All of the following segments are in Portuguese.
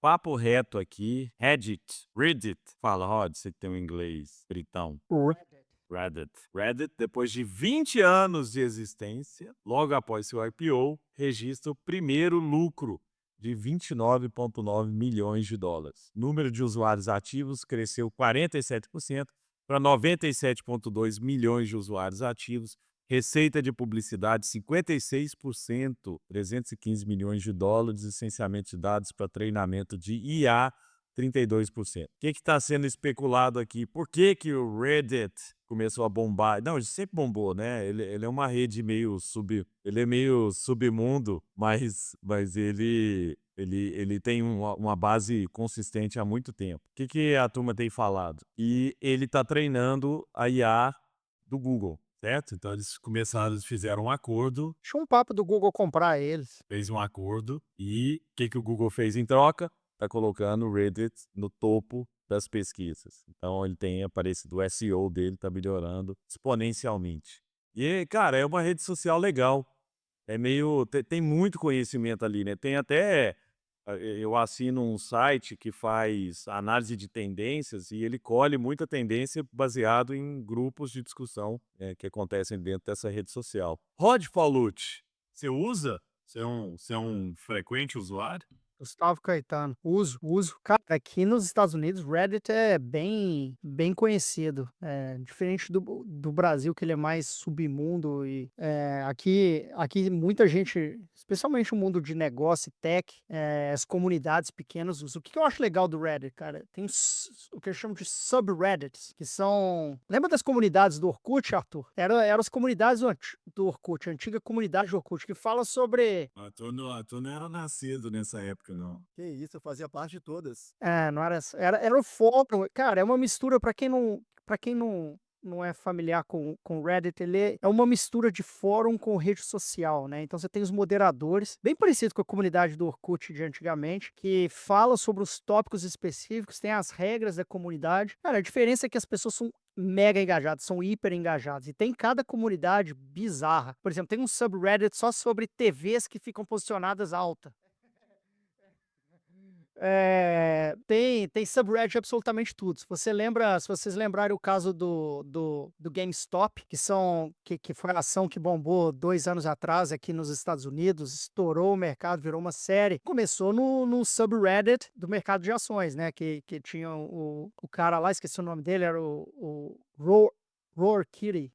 papo reto aqui, Reddit. Fala, Rod, você que tem um inglês britão. Reddit. Reddit, depois de 20 anos de existência, logo após seu IPO, registra o primeiro lucro de 29,9 milhões de dólares. Número de usuários ativos cresceu 47% para 97,2 milhões de usuários ativos. Receita de publicidade 56%, 315 milhões de dólares. Licenciamento de dados para treinamento de IA 32%. O que está sendo especulado aqui? Por que que o Reddit começou a bombar? Não, ele sempre bombou, né? Ele é uma rede meio ele é meio submundo, mas ele tem uma base consistente há muito tempo. O que que a turma tem falado? E ele está treinando a IA do Google, certo? Então eles fizeram um acordo, Tinha um papo do Google comprar eles. fez um acordo e o que que o Google fez em troca? Tá colocando o Reddit no topo das pesquisas. Então ele tem aparecido, o SEO dele tá melhorando exponencialmente. E, cara, é uma rede social legal. É meio tem muito conhecimento ali, né. Tem até eu assino um site que faz análise de tendências e ele colhe muita tendência baseado em grupos de discussão, que acontecem dentro dessa rede social. Rod Paulucci, você usa? Você é um frequente usuário? Gustavo Caetano. Uso. Cara, aqui nos Estados Unidos, Reddit é bem conhecido. É, diferente do Brasil, que ele é mais submundo. E aqui muita gente, especialmente o mundo de negócio e tech, as comunidades pequenas usam. O que eu acho legal do Reddit, cara? Tem o que eu chamo de subreddits, que são. Lembra das comunidades do Orkut, Arthur? Eram as comunidades do Orkut, a antiga comunidade do Orkut, que fala sobre. Tu não era nascido nessa época, não. Que isso, eu fazia parte de todas. É, não era essa, era o fórum, cara, é uma mistura para quem não é familiar com o Reddit, ele é uma mistura de fórum com rede social, né, então você tem os moderadores, bem parecido com a comunidade do Orkut de antigamente, que fala sobre os tópicos específicos, tem as regras da comunidade. Cara, a diferença é que as pessoas são mega engajadas, são hiper engajadas, e tem cada comunidade bizarra. Por exemplo, tem um subreddit só sobre TVs que ficam posicionadas alta. Tem subreddit de absolutamente tudo. Se vocês lembrarem o caso do GameStop, que foi a ação que bombou 2 anos atrás aqui nos Estados Unidos, estourou o mercado, virou uma série. Começou no subreddit do mercado de ações, né? Que tinha o cara lá, esqueci o nome dele, era o Roar Kitty,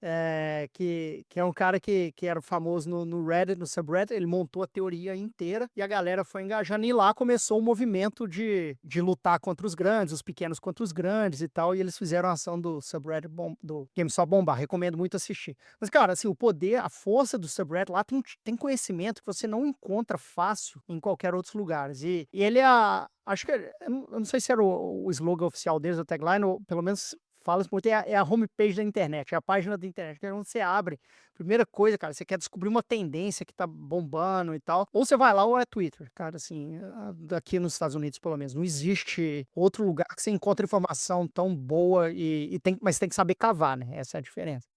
que é um cara que era famoso no Reddit, no subreddit. Ele montou a teoria inteira e a galera foi engajando, e lá começou o movimento de lutar contra os grandes, os pequenos contra os grandes e tal, e eles fizeram a ação do subreddit do GameStop bombar. Recomendo muito assistir. Mas, cara, assim, o poder, a força do subreddit lá tem conhecimento que você não encontra fácil em qualquer outros lugares. E ele acho que, eu não sei se era o slogan oficial deles, a tagline, ou pelo menos fala-se muito, é a homepage da internet, é a página da internet, que é onde você abre. Primeira coisa, cara, você quer descobrir uma tendência que tá bombando e tal, ou você vai lá ou é Twitter. Cara, assim, aqui nos Estados Unidos, pelo menos, não existe outro lugar que você encontra informação tão boa mas tem que saber cavar, né? Essa é a diferença.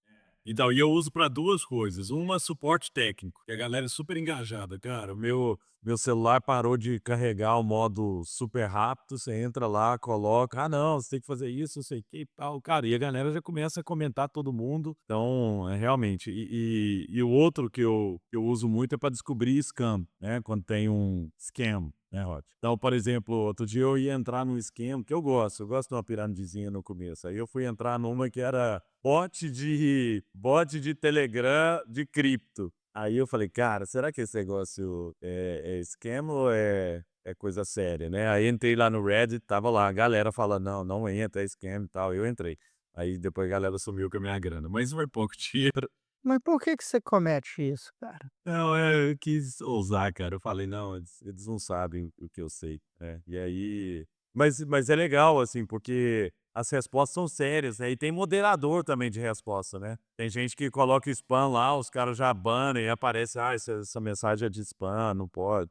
Então, e eu uso para 2 coisas. Uma, suporte técnico, que a galera é super engajada, cara. O meu celular parou de carregar o modo super rápido, você entra lá, coloca: "Ah, não, você tem que fazer isso, não sei o que e tal". Cara, e a galera já começa a comentar todo mundo. Então, realmente. E o outro que eu uso muito é para descobrir scam, né, quando tem um scam, né, Rod. Então, por exemplo, outro dia eu ia entrar num esquema que eu gosto de uma piramidezinha no começo. Aí eu fui entrar numa que era bot de Telegram de cripto. Aí eu falei: "Cara, será que esse negócio é esquema ou é coisa séria, né?". Aí entrei lá no Reddit, tava lá a galera falando: "Não, não entra, é esquema e tal". Eu entrei. Aí depois a galera sumiu com a minha grana, mas foi pouco dinheiro. Mas por que que você comete isso, cara? Não, eu quis ousar, cara. Eu falei: "Não, eles não sabem o que eu sei", né. E aí mas é legal, assim, porque as respostas são sérias, né, e tem moderador também de resposta, né. Tem gente que coloca spam lá, os caras já banam e aparece: "Ah, essa mensagem é de spam, não pode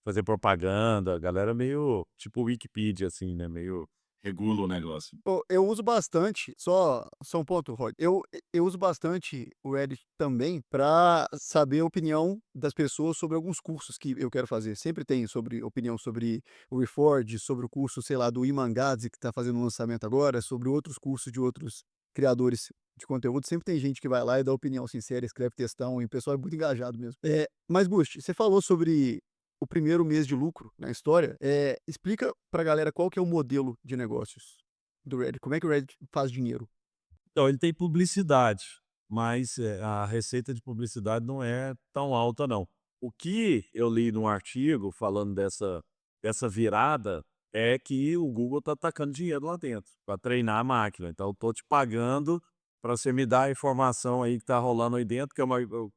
fazer propaganda". A galera meio tipo Wikipedia, assim, né, meio regula o negócio. Pô, eu uso bastante, só um ponto, Rod. Eu uso bastante o Reddit também para saber a opinião das pessoas sobre alguns cursos que eu quero fazer. Sempre tem sobre opinião sobre o Reforge, sobre o curso, sei lá, do Imangazi, que está fazendo um lançamento agora, sobre outros cursos de outros criadores de conteúdo. Sempre tem gente que vai lá e dá opinião sincera, escreve textão, e o pessoal é muito engajado mesmo. Mas, Bush, você falou sobre o primeiro mês de lucro na história. Explica pra galera qual que é o modelo de negócios do Reddit. Como é que o Reddit faz dinheiro? Então, ele tem publicidade, mas a receita de publicidade não é tão alta, não. O que eu li num artigo falando dessa virada é que o Google está atacando dinheiro lá dentro para treinar a máquina. Então, eu estou te pagando para você me dar a informação aí que está rolando aí dentro, que é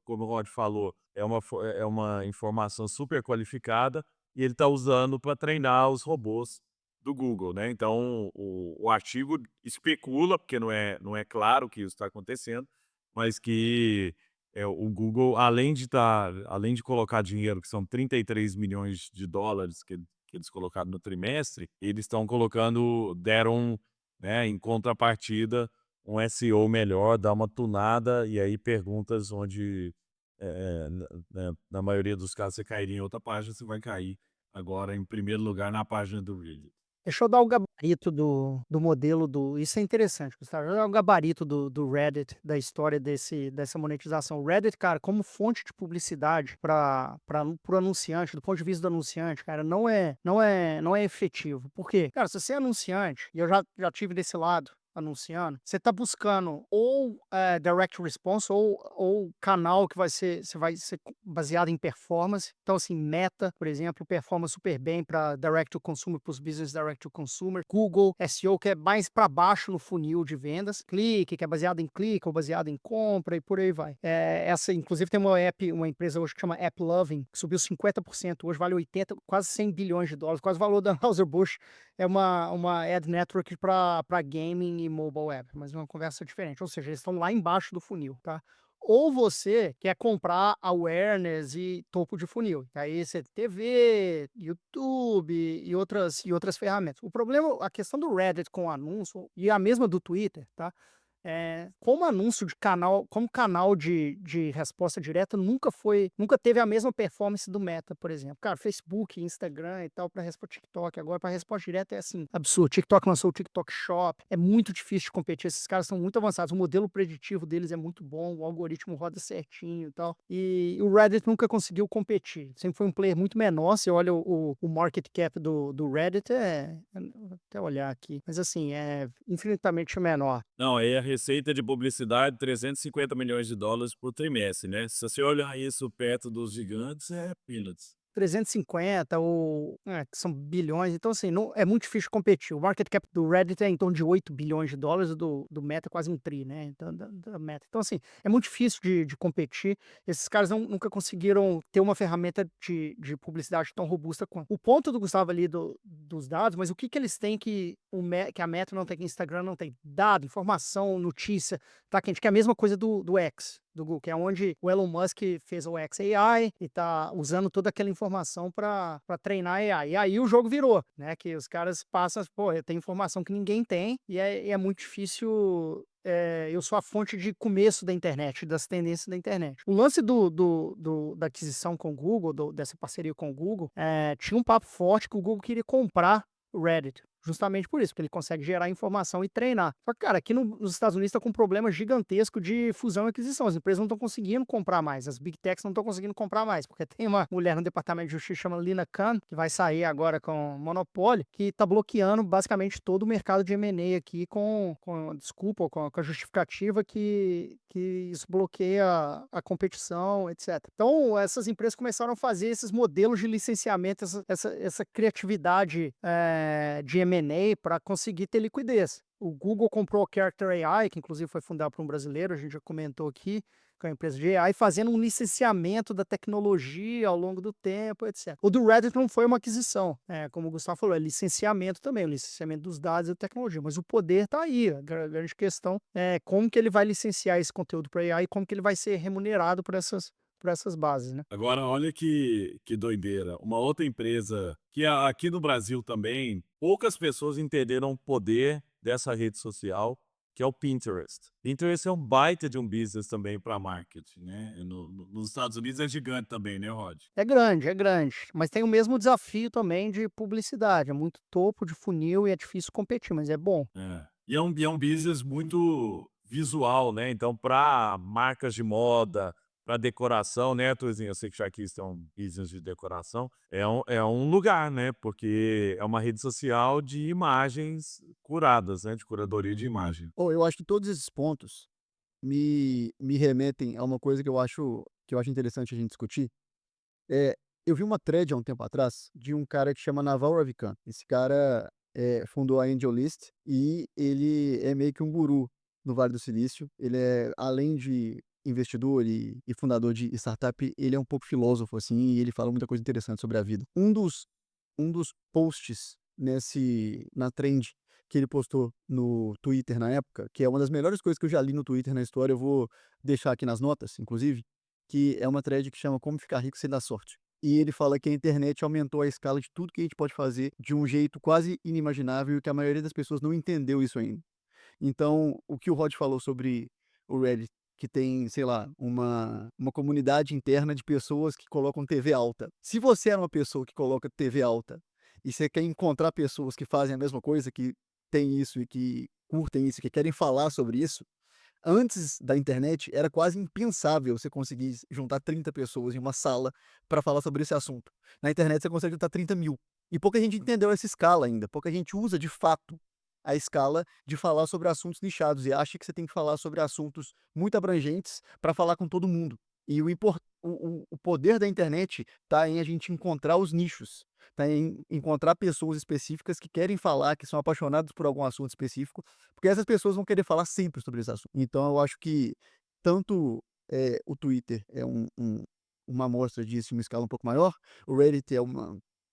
como o Rod falou, é uma informação super qualificada e ele está usando para treinar os robôs do Google, né? Então, o artigo especula, porque não é claro que isso está acontecendo, mas que o Google, além de colocar dinheiro, que são 33 milhões de dólares que eles colocaram no trimestre, eles deram, né, em contrapartida, um SEO melhor, dar uma tunada, e aí perguntas onde, na maioria dos casos, você cairia em outra página, você vai cair agora em primeiro lugar na página do Reddit. Deixa eu dar o gabarito do modelo do isso é interessante, Gustavo. Deixa eu dar o gabarito do Reddit, da história dessa monetização. O Reddit, cara, como fonte de publicidade para o anunciante, do ponto de vista do anunciante, cara, não é efetivo. Por quê? Cara, se você é anunciante, e eu já tive desse lado anunciando, você tá buscando ou direct response ou canal que vai ser baseado em performance. Então, assim, Meta, por exemplo, performa super bem para direct to consumer, para os business direct to consumer. Google, SEO, que é mais para baixo no funil de vendas. Clique, que é baseado em clique ou baseado em compra e por aí vai. Essa, inclusive, tem uma empresa hoje que chama AppLovin, que subiu 50%, hoje vale 80, quase 100 bilhões de dólares, quase o valor da Anheuser-Busch. É uma ad network para gaming e mobile app, mas é uma conversa diferente. Ou seja, eles estão lá embaixo do funil, tá? Ou você quer comprar awareness e topo de funil. Aí você TV, YouTube e outras ferramentas. O problema, a questão do Reddit com anúncio, e a mesma do Twitter, tá? Como anúncio de canal, como canal de resposta direta, nunca teve a mesma performance do Meta, por exemplo. Cara, Facebook, Instagram e tal, para resposta TikTok. Agora, para resposta direta é assim, absurdo. TikTok lançou o TikTok Shop, é muito difícil de competir. Esses caras são muito avançados. O modelo preditivo deles é muito bom, o algoritmo roda certinho e tal. E o Reddit nunca conseguiu competir. Sempre foi um player muito menor. Você olha o market cap do Reddit, vou até olhar aqui, mas assim, é infinitamente menor. Não, aí a receita de publicidade, 350 milhões de dólares por trimestre, né? Se você olhar isso perto dos gigantes, é peanuts. 350 que são bilhões, então assim, não, é muito difícil competir. O market cap do Reddit é em torno de 8 bilhões de dólares, o do Meta é quase um tri, né? Então, da Meta. Então assim, é muito difícil de competir. Esses caras nunca conseguiram ter uma ferramenta de publicidade tão robusta quanto. O ponto do Gustavo ali dos dados, mas o que eles têm que a Meta não tem, que o Instagram não tem? Dado, informação, notícia, tá quente, que é a mesma coisa do X, do Google, que é onde o Elon Musk fez o XAI e tá usando toda aquela informação para treinar AI. E aí o jogo virou, né? Que os caras passam, pô, eu tenho informação que ninguém tem e é muito difícil. Eu sou a fonte de começo da internet, das tendências da internet. O lance da aquisição com o Google, dessa parceria com o Google, tinha um papo forte que o Google queria comprar o Reddit. Justamente por isso, porque ele consegue gerar informação e treinar. Só que, cara, aqui nos Estados Unidos está com um problema gigantesco de fusão e aquisição. As empresas não estão conseguindo comprar mais, as big techs não estão conseguindo comprar mais, porque tem uma mulher no Departamento de Justiça chamada Lina Khan, que vai sair agora com monopólio, que está bloqueando basicamente todo o mercado de M&A aqui com a justificativa que isso bloqueia a competição, etc. Então, essas empresas começaram a fazer esses modelos de licenciamento, essa criatividade de M&A para conseguir ter liquidez. O Google comprou a Character AI, que inclusive foi fundado por um brasileiro, a gente já comentou aqui, que é uma empresa de AI, fazendo um licenciamento da tecnologia ao longo do tempo, etc. O do Reddit não foi uma aquisição, como o Gustavo falou, é licenciamento também, o licenciamento dos dados e da tecnologia, mas o poder está aí. A grande questão é como que ele vai licenciar esse conteúdo para AI e como que ele vai ser remunerado por por essas bases, né? Agora, olha que doideira. Uma outra empresa que aqui no Brasil também, poucas pessoas entenderam o poder dessa rede social, que é o Pinterest. Pinterest é um baita de um business também para marketing, né? Nos Estados Unidos é gigante também, né, Rod? É grande, mas tem o mesmo desafio também de publicidade. É muito topo de funil e é difícil competir, mas é bom. É. E é um business muito visual, né? Então, para marcas de moda, para decoração, né, Tuzinho? Eu sei que já quis ter um business de decoração. É um lugar, né? Porque é uma rede social de imagens curadas, né? De curadoria de imagem. Ou eu acho que todos esses pontos me remetem a uma coisa que eu acho interessante a gente discutir. É, eu vi uma thread há um tempo atrás de um cara que chama Naval Ravikant. Esse cara, fundou a AngelList e ele é meio que um guru no Vale do Silício. Ele é, além de investidor e fundador de startup, ele é um pouco filósofo, assim, e ele fala muita coisa interessante sobre a vida. Um dos posts na trend que ele postou no Twitter na época, que é uma das melhores coisas que eu já li no Twitter na história, eu vou deixar aqui nas notas, inclusive, que é uma thread que chama Como Ficar Rico Sem Dar Sorte. E ele fala que a internet aumentou a escala de tudo que a gente pode fazer de um jeito quase inimaginável e que a maioria das pessoas não entendeu isso ainda. Então, o que o Rod falou sobre o Reddit, que tem, sei lá, uma comunidade interna de pessoas que colocam TV alta. Se você é uma pessoa que coloca TV alta e você quer encontrar pessoas que fazem a mesma coisa, que têm isso e que curtem isso, que querem falar sobre isso, antes da internet era quase impensável você conseguir juntar 30 pessoas em uma sala para falar sobre esse assunto. Na internet você consegue juntar 30.000. E pouca gente entendeu essa escala ainda, pouca gente usa de fato a escala de falar sobre assuntos nichados e acha que você tem que falar sobre assuntos muito abrangentes para falar com todo mundo. E o poder da internet está em a gente encontrar os nichos, está em encontrar pessoas específicas que querem falar, que são apaixonadas por algum assunto específico, porque essas pessoas vão querer falar sempre sobre esse assunto. Então eu acho que tanto o Twitter é uma amostra disso em uma escala um pouco maior, o Reddit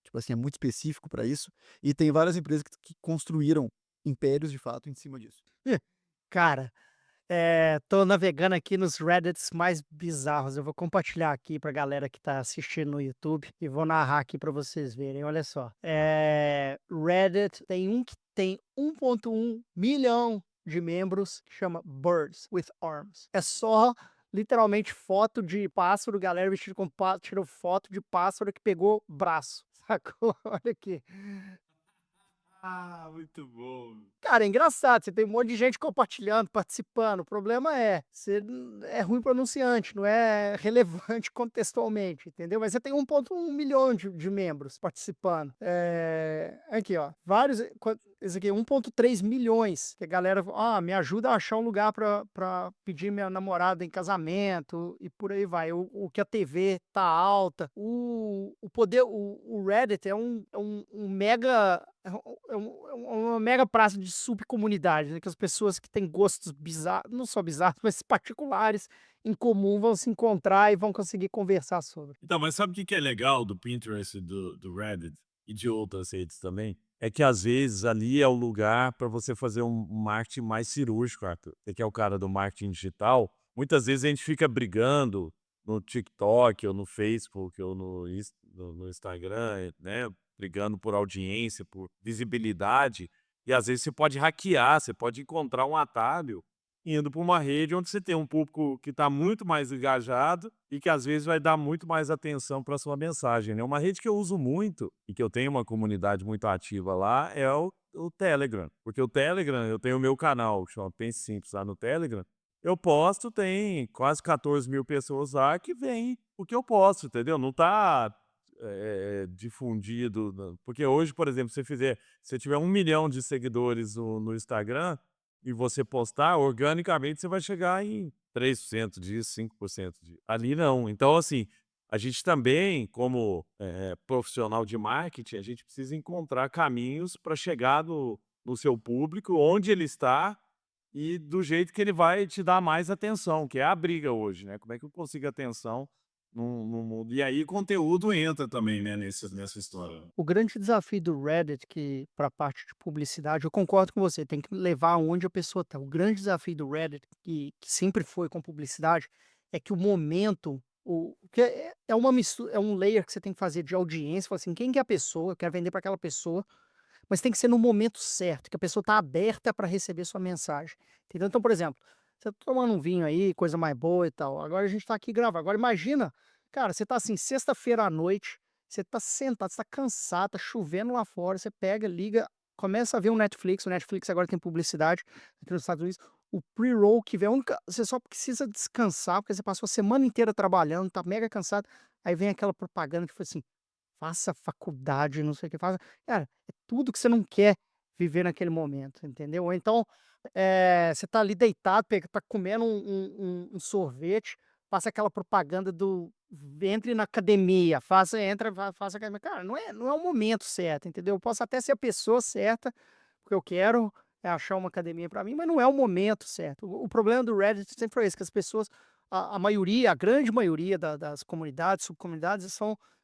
tipo assim, é muito específico para isso, e tem várias empresas que construíram impérios de fato em cima disso. Cara, tô navegando aqui nos Reddits mais bizarros. Eu vou compartilhar aqui pra galera que tá assistindo no YouTube e vou narrar aqui pra vocês verem. Olha só. Reddit tem um que tem 1,1 milhão de membros que chama Birds with Arms. É só literalmente foto de pássaro, galera vestida com pássaro, tirou foto de pássaro que pegou braço. Sacou? Olha aqui. Ah, muito bom. Cara, é engraçado, você tem um monte de gente compartilhando, participando. O problema é ruim pro anunciante, não é relevante contextualmente, entendeu? Mas você tem 1,1 milhão de membros participando. Aqui, ó, esse aqui, 1,3 milhões, que a galera, me ajuda a achar um lugar pra pedir minha namorada em casamento e por aí vai. O que a TV tá alta. O Reddit é um mega uma mega praça de subcomunidade, né? Que as pessoas que têm gostos bizarros, não só bizarros, mas particulares, em comum, vão se encontrar e vão conseguir conversar sobre. Então, mas sabe o que é legal do Pinterest, e do Reddit e de outras redes também? É que às vezes ali é o lugar para você fazer um marketing mais cirúrgico, Arthur. Você que é o cara do marketing digital, muitas vezes a gente fica brigando no TikTok ou no Facebook ou no Instagram, né? Brigando por audiência, por visibilidade. E às vezes você pode hackear, você pode encontrar um atalho indo para uma rede onde você tem um público que está muito mais engajado e que às vezes vai dar muito mais atenção para a sua mensagem, né. Uma rede que eu uso muito e que eu tenho uma comunidade muito ativa lá é o Telegram, porque o Telegram eu tenho o meu canal que chama Pense Simples lá no Telegram, eu posto, tem quase 14.000 pessoas lá que veem o que eu posto, entendeu. Não está difundido, porque hoje, por exemplo, se você tiver 1 milhão de seguidores no Instagram, e você postar, organicamente você vai chegar em 3% disso, 5% disso. Ali não. Então, assim, a gente também, como profissional de marketing, a gente precisa encontrar caminhos para chegar no seu público, onde ele está e do jeito que ele vai te dar mais atenção, que é a briga hoje, né? Como é que eu consigo atenção no mundo? E aí conteúdo entra também, né, nessa história. O grande desafio do Reddit, que para a parte de publicidade, eu concordo com você, tem que levar onde a pessoa está. O grande desafio do Reddit, que sempre foi com publicidade, é que o momento que é uma mistura, é um layer que você tem que fazer de audiência, fala assim, quem que é a pessoa, eu quero vender para aquela pessoa, mas tem que ser no momento certo, que a pessoa está aberta para receber sua mensagem, entendeu? Então, por exemplo, você tá tomando um vinho aí, coisa mais boa e tal, agora a gente tá aqui gravando, agora imagina, cara, você tá assim, sexta-feira à noite, você tá sentado, você tá cansado, tá chovendo lá fora, você pega, liga, começa a ver o Netflix agora tem publicidade aqui nos Estados Unidos, o pre-roll que vem, você só precisa descansar, porque você passou a semana inteira trabalhando, tá mega cansado, aí vem aquela propaganda que foi assim, faça faculdade, não sei o que, faça, cara, é tudo que você não quer viver naquele momento, entendeu? Ou então, você tá ali deitado, tá comendo um sorvete, passa aquela propaganda do entre na academia, faça academia. Cara, não é o momento certo, entendeu? Eu posso até ser a pessoa certa, porque eu quero achar uma academia para mim, mas não é o momento certo. O problema do Reddit sempre foi esse, que as pessoas, a maioria, a grande maioria das comunidades, subcomunidades,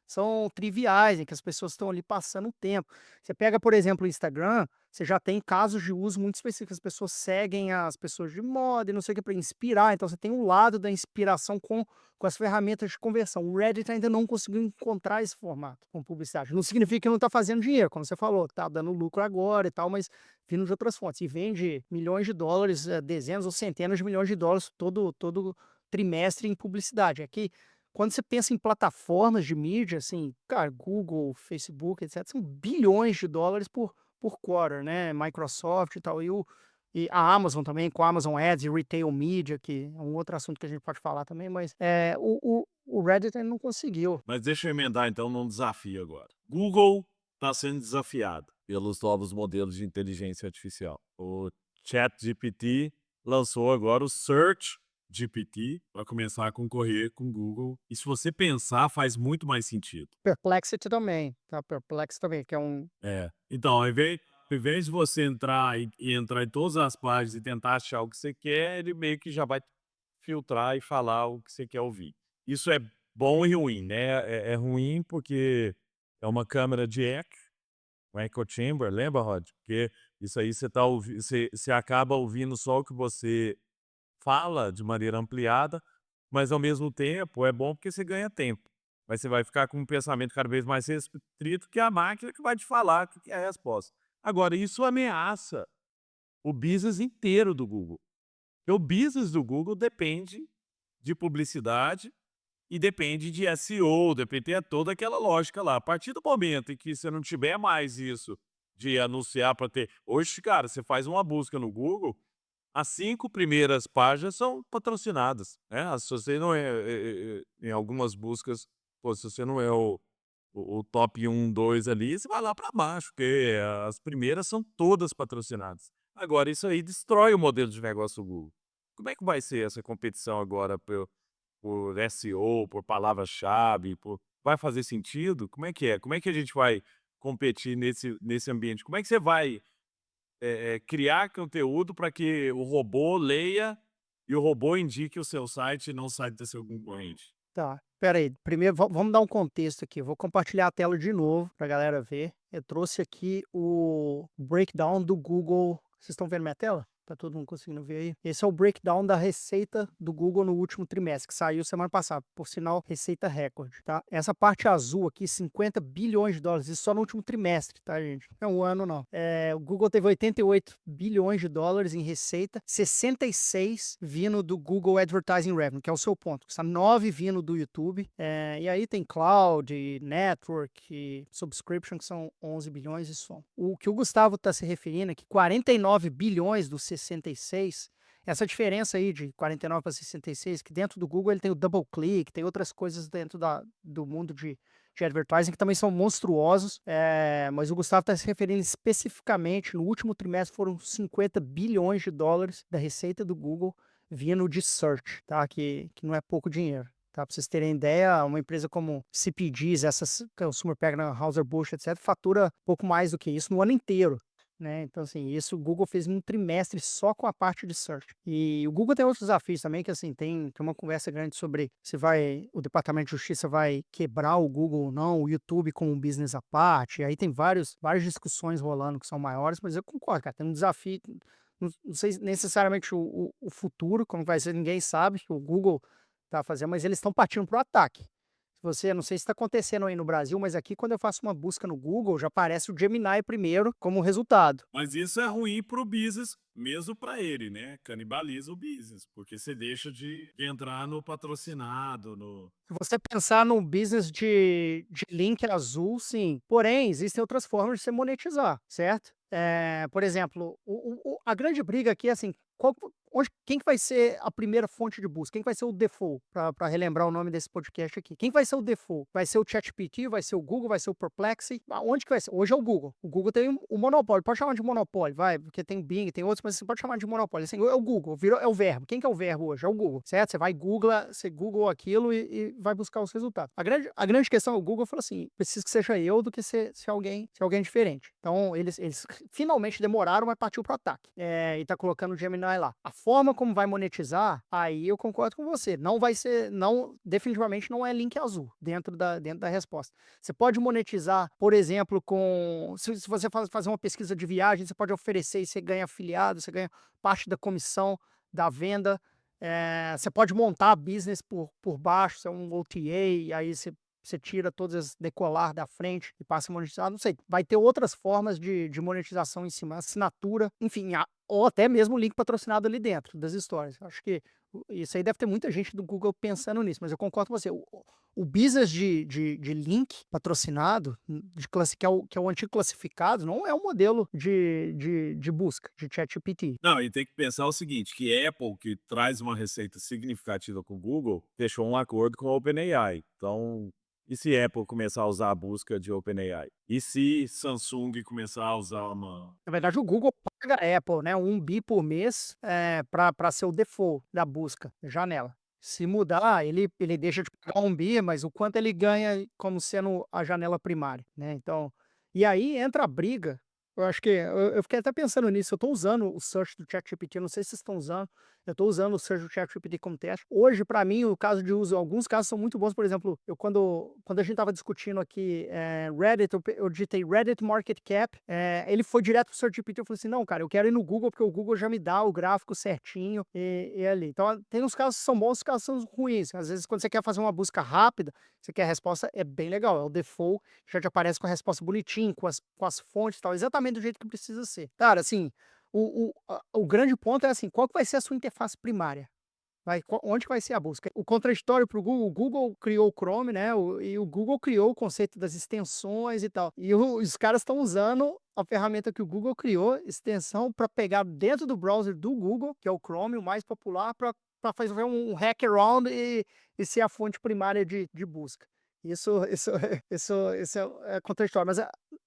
são triviais, em que as pessoas estão ali passando o tempo. Você pega, por exemplo, o Instagram, você já tem casos de uso muito específicos. As pessoas seguem as pessoas de moda e não sei o que para inspirar. Então você tem um lado da inspiração com as ferramentas de conversão. O Reddit ainda não conseguiu encontrar esse formato com publicidade. Não significa que não está fazendo dinheiro, como você falou, tá dando lucro agora e tal, mas vindo de outras fontes. E vende milhões de dólares, dezenas ou centenas de milhões de dólares todo trimestre em publicidade. Aqui, quando você pensa em plataformas de mídia, assim, cara, Google, Facebook, etc., são bilhões de dólares por quarter, né? Microsoft e tal. E a Amazon também, com a Amazon Ads e Retail Media, que é um outro assunto que a gente pode falar também, mas o Reddit ele não conseguiu. Mas deixa eu emendar então num desafio agora. Google está sendo desafiado pelos novos modelos de inteligência artificial. O ChatGPT lançou agora o Search GPT para começar a concorrer com o Google. E se você pensar, faz muito mais sentido. Perplexity também, tá? Perplexity também, que é um. Então, ao invés de você entrar em todas as páginas e tentar achar o que você quer, ele meio que já vai filtrar e falar o que você quer ouvir. Isso é bom e ruim, né? É ruim porque é uma câmera de eco, um echo chamber, lembra, Rod? Porque isso aí você acaba ouvindo só o que você fala de maneira ampliada, mas ao mesmo tempo é bom porque você ganha tempo. Mas você vai ficar com um pensamento cada vez mais restrito, que é a máquina que vai te falar o que é a resposta. Agora, isso ameaça o business inteiro do Google. Porque o business do Google depende de publicidade e depende de SEO, depende de toda aquela lógica lá. A partir do momento em que você não tiver mais isso de anunciar para ter. Hoje, cara, você faz uma busca no Google, as 5 primeiras páginas são patrocinadas, né? Se você não em algumas buscas, pô, se você não é o top 1, 2 ali, você vai lá para baixo, porque as primeiras são todas patrocinadas. Agora, isso aí destrói o modelo de negócio do Google. Como é que vai ser essa competição agora por SEO, por palavra-chave, vai fazer sentido? Como é que é? Como é que a gente vai competir nesse ambiente? Como é que você vai criar conteúdo para que o robô leia e o robô indique o seu site e não o site do seu concorrente? Tá, espera aí, primeiro vamos dar um contexto aqui, eu vou compartilhar a tela de novo pra galera ver. Eu trouxe aqui o breakdown do Google. Vocês estão vendo minha tela? Tá todo mundo conseguindo ver aí? Esse é o breakdown da receita do Google no último trimestre, que saiu semana passada, por sinal, receita recorde, tá? Essa parte azul aqui, 50 bilhões de dólares, isso só no último trimestre, tá, gente? Não é um ano, não. O Google teve 88 bilhões de dólares em receita, 66 vindo do Google Advertising Revenue, que é o seu ponto, que está 9 vindo do YouTube, e aí tem Cloud, Network, Subscription, que são 11 bilhões e som. O que o Gustavo está se referindo é que 49 bilhões dos 66, essa diferença aí de 49 para 66, que dentro do Google ele tem o double click, tem outras coisas dentro do mundo de advertising que também são monstruosos, mas o Gustavo está se referindo especificamente, no último trimestre foram 50 bilhões de dólares da receita do Google vindo de search, tá? Que não é pouco dinheiro. Tá, para vocês terem ideia, uma empresa como CPGs, essas Consumer Packaged, Anheuser-Busch, etc., fatura pouco mais do que isso no ano inteiro, né? Então, assim, isso o Google fez em um trimestre só com a parte de search. E o Google tem outros desafios também, que assim, tem uma conversa grande sobre se o Departamento de Justiça vai quebrar o Google ou não, o YouTube como um business à parte. Aí tem várias discussões rolando que são maiores, mas eu concordo, cara, tem um desafio. Não sei necessariamente o futuro, como vai ser, ninguém sabe. O Google tá fazendo, mas eles estão partindo para o ataque. Se você, não sei se está acontecendo aí no Brasil, mas aqui quando eu faço uma busca no Google, já aparece o Gemini primeiro como resultado. Mas isso é ruim para o business, mesmo para ele, né? Canibaliza o business, porque você deixa de entrar no patrocinado, no... Se você pensar num business de link azul, sim. Porém, existem outras formas de você monetizar, certo? Por exemplo, a grande briga aqui é assim, quem que vai ser a primeira fonte de busca? Quem que vai ser o default? Para relembrar o nome desse podcast aqui. Quem vai ser o default? Vai ser o ChatGPT? Vai ser o Google? Vai ser o Perplexity? Onde que vai ser? Hoje é o Google. O Google tem o monopólio. Pode chamar de monopólio, vai, porque tem Bing, tem outros, mas você pode chamar de monopólio. Assim, é o Google, virou, é o verbo. Quem que é o verbo hoje? É o Google, certo? Você vai você Google aquilo e vai buscar os resultados. A grande questão é o Google falou assim, preciso que seja eu do que ser alguém diferente. Então, eles finalmente demoraram, mas partiu pro ataque. E tá colocando o Gemini lá. A forma como vai monetizar, aí eu concordo com você. Não vai ser, definitivamente não é link azul dentro da resposta. Você pode monetizar, por exemplo, se você fazer uma pesquisa de viagem, você pode oferecer e você ganha afiliado, você ganha parte da comissão da venda. Você pode montar business por baixo, você é um OTA, e aí você tira todas as decolar da frente e passa a monetizar. Não sei, vai ter outras formas de monetização em cima, assinatura, enfim, ou até mesmo link patrocinado ali dentro das histórias. Acho que isso aí deve ter muita gente do Google pensando nisso, mas eu concordo com você. O business de link patrocinado, que é o antigo classificado, não é um modelo de busca, de ChatGPT. Não, e tem que pensar o seguinte, que Apple, que traz uma receita significativa com o Google, fechou um acordo com a OpenAI. Então, e se Apple começar a usar a busca de OpenAI? E se Samsung começar a usar uma... Na verdade, o Google paga a Apple, né, 1 bi por mês, para ser o default da busca, janela. Se mudar, ele deixa de pagar 1 bi, mas o quanto ele ganha como sendo a janela primária, né, então e aí entra a briga, eu acho que eu fiquei até pensando nisso, eu estou usando o search do ChatGPT, não sei se vocês estão usando, eu estou usando o search do ChatGPT como teste. Hoje, para mim, o caso de uso, alguns casos são muito bons, por exemplo, quando a gente estava discutindo aqui Reddit, eu digitei Reddit Market Cap, ele foi direto pro ChatGPT, eu falei assim, não, cara, eu quero ir no Google, porque o Google já me dá o gráfico certinho e ali. Então, tem uns casos que são bons, uns casos que são ruins. Às vezes, quando você quer fazer uma busca rápida, você quer a resposta, é bem legal, é o default, já te aparece com a resposta bonitinho, com as fontes e tal, exatamente do jeito que precisa ser. Cara, assim, o grande ponto é assim, qual que vai ser a sua interface primária? Onde que vai ser a busca? O contraditório para o Google criou o Chrome, né? E o Google criou o conceito das extensões e tal. E os caras estão usando a ferramenta que o Google criou, extensão, para pegar dentro do browser do Google, que é o Chrome, o mais popular, para fazer um hack-around e ser a fonte primária de busca. Isso é contraditório, mas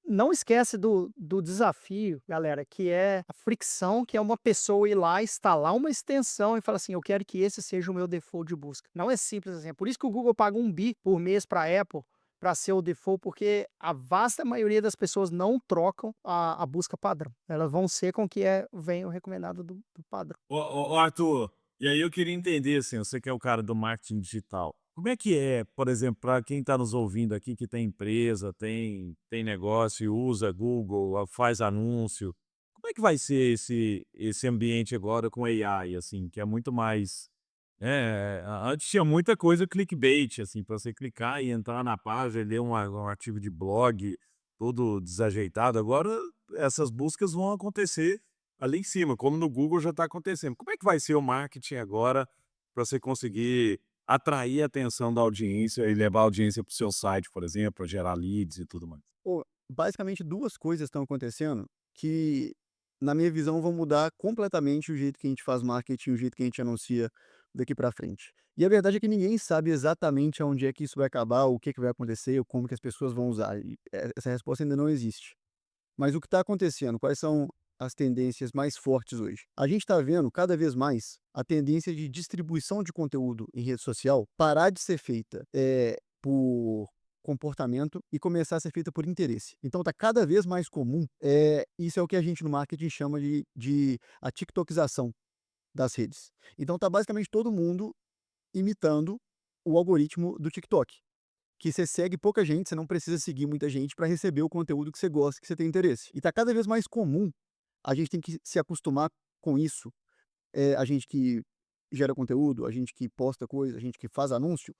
não esquece do desafio, galera, que é a fricção, que é uma pessoa ir lá, instalar uma extensão e falar assim, eu quero que esse seja o meu default de busca. Não é simples assim, é por isso que o Google paga 1 bi por mês para a Apple, para ser o default, porque a vasta maioria das pessoas não trocam a busca padrão. Elas vão ser com que vem o recomendado do padrão. Ô, Arthur, e aí eu queria entender, assim, você que é o cara do marketing digital, como é que é, por exemplo, para quem está nos ouvindo aqui, que tem empresa, tem negócio, e usa Google, faz anúncio, como é que vai ser esse ambiente agora com AI, assim, que é muito mais... antes tinha muita coisa clickbait, assim, para você clicar e entrar na página e ler um artigo de blog todo desajeitado. Agora essas buscas vão acontecer ali em cima, como no Google já está acontecendo. Como é que vai ser o marketing agora para você conseguir atrair a atenção da audiência e levar a audiência para o seu site, por exemplo, para gerar leads e tudo mais? Pô, basicamente 2 coisas estão acontecendo que, na minha visão, vão mudar completamente o jeito que a gente faz marketing, o jeito que a gente anuncia daqui para frente. E a verdade é que ninguém sabe exatamente aonde é que isso vai acabar, o que que vai acontecer, ou como que as pessoas vão usar. E essa resposta ainda não existe. Mas o que está acontecendo? Quais são as tendências mais fortes hoje? A gente está vendo cada vez mais a tendência de distribuição de conteúdo em rede social parar de ser feita por comportamento e começar a ser feita por interesse. Então está cada vez mais comum, isso é o que a gente no marketing chama de a tiktokização das redes. Então está basicamente todo mundo imitando o algoritmo do TikTok, que você segue pouca gente, você não precisa seguir muita gente para receber o conteúdo que você gosta, que você tem interesse. E está cada vez mais comum, a gente tem que se acostumar com isso, a gente que gera conteúdo, a gente que posta coisa, a gente que faz anúncio,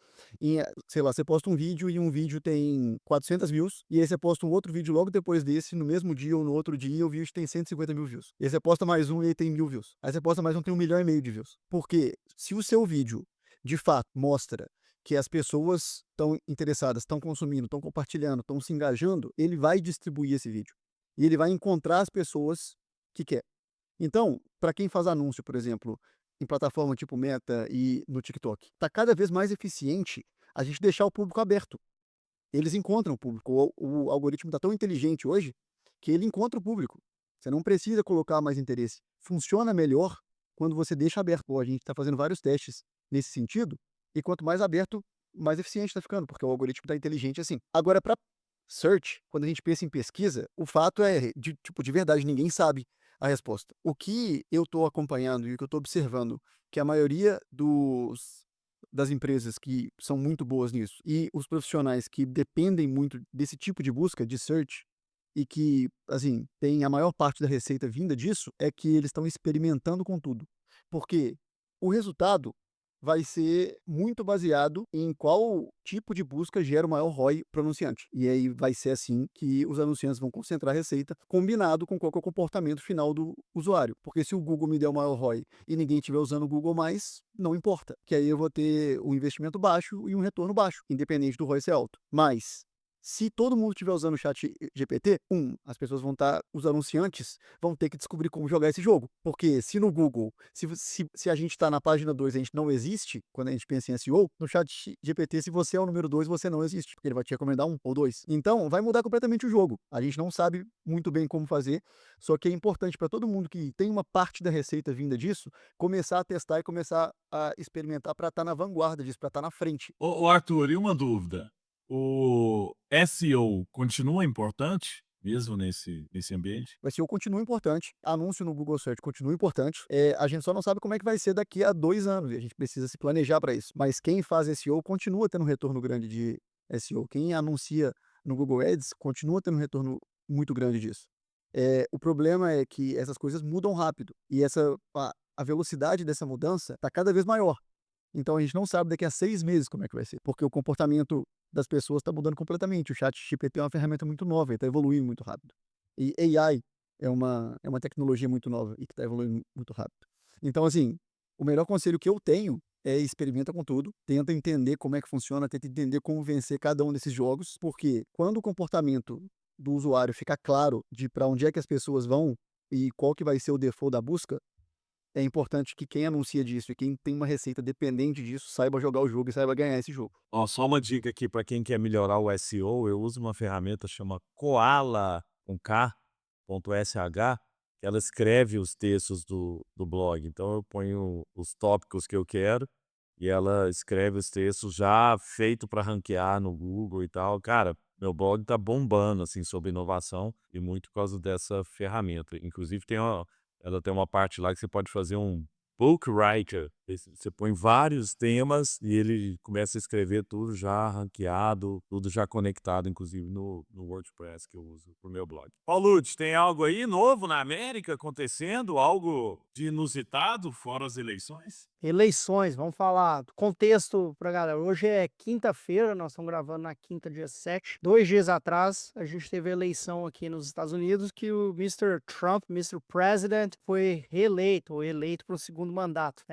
sei lá, você posta um vídeo e um vídeo tem 400 views, e aí você posta um outro vídeo logo depois desse, no mesmo dia ou no outro dia, e o vídeo tem 150 mil views. E aí você posta mais um e aí tem 1.000 views. Aí você posta mais um, tem 1,5 milhão de views. Porque se o seu vídeo, de fato, mostra que as pessoas estão interessadas, estão consumindo, estão compartilhando, estão se engajando, ele vai distribuir esse vídeo. E ele vai encontrar as pessoas que quer. Então, para quem faz anúncio, por exemplo, em plataforma tipo Meta e no TikTok, está cada vez mais eficiente a gente deixar o público aberto. Eles encontram o público. O algoritmo está tão inteligente hoje que ele encontra o público. Você não precisa colocar mais interesse. Funciona melhor quando você deixa aberto. Pô, a gente está fazendo vários testes nesse sentido, e quanto mais aberto, mais eficiente está ficando, porque o algoritmo está inteligente assim. Agora, para search, quando a gente pensa em pesquisa, o fato é, de verdade, ninguém sabe a resposta. O que eu estou acompanhando e o que eu estou observando, que a maioria das empresas que são muito boas nisso e os profissionais que dependem muito desse tipo de busca, de search, e que, assim, tem a maior parte da receita vinda disso, é que eles estão experimentando com tudo. Porque o resultado vai ser muito baseado em qual tipo de busca gera o maior ROI para o anunciante. E aí vai ser assim que os anunciantes vão concentrar a receita, combinado com qual que é o comportamento final do usuário. Porque se o Google me der o maior ROI e ninguém estiver usando o Google mais, não importa. Que aí eu vou ter um investimento baixo e um retorno baixo, independente do ROI ser alto. Mas se todo mundo estiver usando o chat GPT, os anunciantes vão ter que descobrir como jogar esse jogo. Porque se no Google, se a gente está na página 2 e a gente não existe, quando a gente pensa em SEO, no chat GPT, se você é o número 2, você não existe, porque ele vai te recomendar 1 ou 2. Então, vai mudar completamente o jogo. A gente não sabe muito bem como fazer, só que é importante para todo mundo que tem uma parte da receita vinda disso, começar a testar e começar a experimentar para estar na vanguarda disso, para estar na frente. Ô Arthur, e uma dúvida, o SEO continua importante mesmo nesse ambiente? O SEO continua importante, anúncio no Google Search continua importante, a gente só não sabe como é que vai ser daqui a 2 anos, e a gente precisa se planejar para isso. Mas quem faz SEO continua tendo um retorno grande de SEO. Quem anuncia no Google Ads continua tendo um retorno muito grande disso. O problema é que essas coisas mudam rápido, e a velocidade dessa mudança está cada vez maior. Então a gente não sabe daqui a 6 meses como é que vai ser, porque o comportamento das pessoas está mudando completamente. O ChatGPT é uma ferramenta muito nova e está evoluindo muito rápido. E AI é uma tecnologia muito nova e que está evoluindo muito rápido. Então, assim, o melhor conselho que eu tenho é experimenta com tudo, tenta entender como é que funciona, tenta entender como vencer cada um desses jogos, porque quando o comportamento do usuário ficar claro de para onde é que as pessoas vão e qual que vai ser o default da busca, é importante que quem anuncia disso e quem tem uma receita dependente disso saiba jogar o jogo e saiba ganhar esse jogo. Ó, só uma dica aqui para quem quer melhorar o SEO, eu uso uma ferramenta chama Koala, com K, .sh, que ela escreve os textos do blog. Então eu ponho os tópicos que eu quero e ela escreve os textos já feito para ranquear no Google e tal. Cara, meu blog tá bombando assim sobre inovação e muito por causa dessa ferramenta. Inclusive ela tem uma parte lá que você pode fazer um book writer. Você põe vários temas e ele começa a escrever tudo já ranqueado, tudo já conectado, inclusive no WordPress que eu uso pro meu blog. Paulucci, tem algo aí novo na América acontecendo? Algo de inusitado fora as eleições? Eleições, vamos falar do contexto pra galera. Hoje é quinta-feira, nós estamos gravando na quinta, dia 7. 2 dias atrás, a gente teve a eleição aqui nos Estados Unidos que o Mr. Trump, Mr. President, foi reeleito ou eleito para o segundo mandato.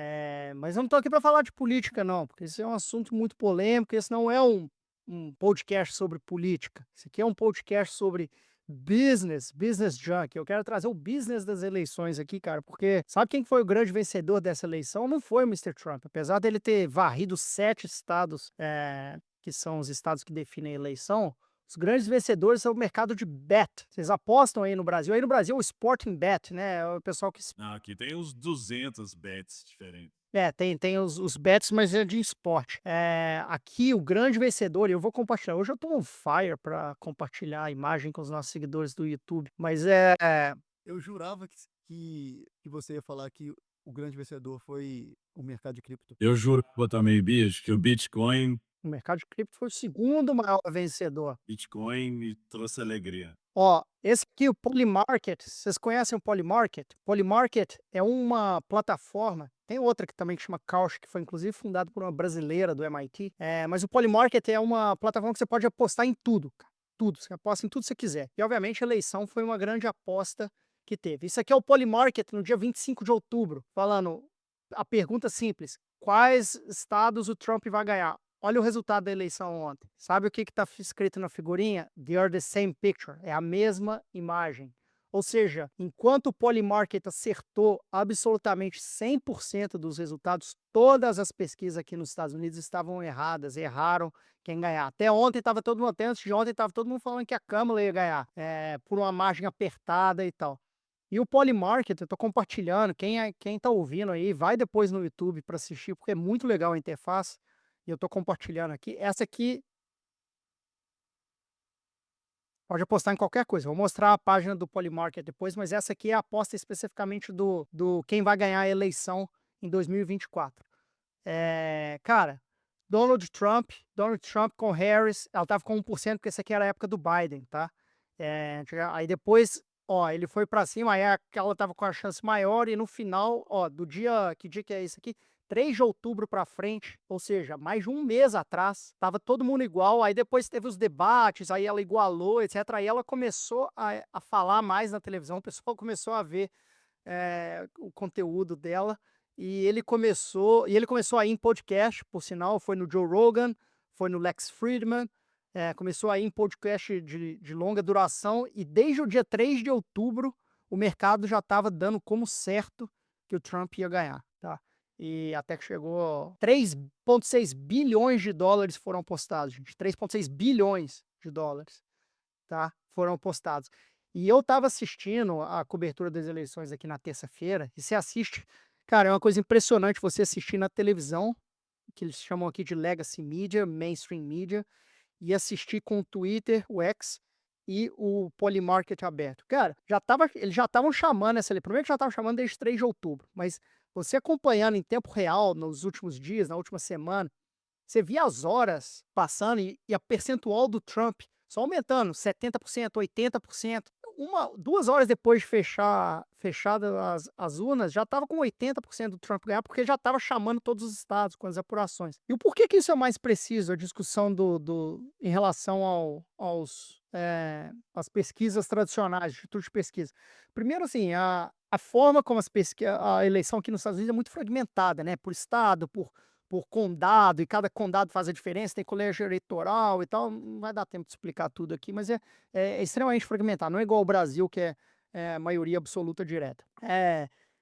Mas eu não tô aqui para falar de política, não, porque esse é um assunto muito polêmico. Esse não é um podcast sobre política. Esse aqui é um podcast sobre business junk. Eu quero trazer o business das eleições aqui, cara, porque sabe quem foi o grande vencedor dessa eleição? Não foi o Mr. Trump. Apesar dele ter varrido 7 estados, que são os estados que definem a eleição, os grandes vencedores são o mercado de bet. Vocês apostam aí no Brasil. Aí no Brasil o Sporting Bet, né? É o pessoal que... Não, aqui tem uns 200 bets diferentes. Tem os bets, mas é de esporte. Aqui o grande vencedor, e eu vou compartilhar. Hoje eu tô on fire para compartilhar a imagem com os nossos seguidores do YouTube. Mas Eu jurava que você ia falar que o grande vencedor foi o mercado de cripto. Eu juro também, bicho, que o Bitcoin o mercado de cripto foi o segundo maior vencedor. me trouxe alegria. Ó, esse aqui, o Polymarket, vocês conhecem o Polymarket? Polymarket é uma plataforma Tem outra que também que chama Kaush, que foi inclusive fundada por uma brasileira do MIT. Mas o Polymarket é uma plataforma que você pode apostar em tudo, cara. Tudo. Você aposta em tudo que você quiser. E, obviamente, a eleição foi uma grande aposta que teve. Isso aqui é o Polymarket no dia 25 de outubro, falando a pergunta simples: quais estados o Trump vai ganhar? Olha o resultado da eleição ontem. Sabe o que está escrito na figurinha? They are the same picture. É a mesma imagem. Ou seja, enquanto o Polymarket acertou absolutamente 100% dos resultados, todas as pesquisas aqui nos Estados Unidos estavam erradas, erraram quem ganhar. Até ontem estava todo mundo, até antes de ontem estava todo mundo falando que a Câmara ia ganhar, por uma margem apertada e tal. E o Polymarket, eu estou compartilhando, quem está ouvindo aí, vai depois no YouTube para assistir, porque é muito legal a interface, e eu estou compartilhando aqui. Essa aqui pode apostar em qualquer coisa. Vou mostrar a página do Polymarket depois, mas essa aqui é a aposta especificamente do quem vai ganhar a eleição em 2024. Cara, Donald Trump com Harris, ela tava com 1%, porque essa aqui era a época do Biden, tá? Aí depois, ó, ele foi para cima, aí ela tava com a chance maior, e no final, ó, que dia que é isso aqui? 3 de outubro para frente, ou seja, mais de um mês atrás, tava todo mundo igual. Aí depois teve os debates, aí ela igualou, etc. Aí ela começou a falar mais na televisão, o pessoal começou a ver o conteúdo dela, e ele começou a ir em podcast, por sinal, foi no Joe Rogan, foi no Lex Fridman, começou a ir em podcast de longa duração, e desde o dia 3 de outubro, o mercado já estava dando como certo que o Trump ia ganhar, tá? E até que chegou 3,6 bilhões de dólares foram apostados, gente. 3,6 bilhões de dólares, tá? Foram apostados. E eu estava assistindo a cobertura das eleições aqui na terça-feira, e você assiste, cara, é uma coisa impressionante você assistir na televisão, que eles chamam aqui de legacy media, mainstream media, e assistir com o Twitter, o X e o Polymarket aberto. Cara, eles já estavam chamando essa eleição, primeiro que já estavam chamando desde 3 de outubro, mas você acompanhando em tempo real nos últimos dias, na última semana, você via as horas passando e a percentual do Trump só aumentando, 70%, 80%. 2 horas depois de fechadas as urnas, já estava com 80% do Trump ganhar, porque já estava chamando todos os estados com as apurações. E o porquê que isso é mais preciso, a discussão em relação às pesquisas tradicionais, institutos de pesquisa? Primeiro, assim, a forma como a eleição aqui nos Estados Unidos é muito fragmentada, né? Por estado, por condado, e cada condado faz a diferença, tem colégio eleitoral e tal. Não vai dar tempo de explicar tudo aqui, mas é extremamente fragmentado. Não é igual ao Brasil, que é maioria absoluta direta.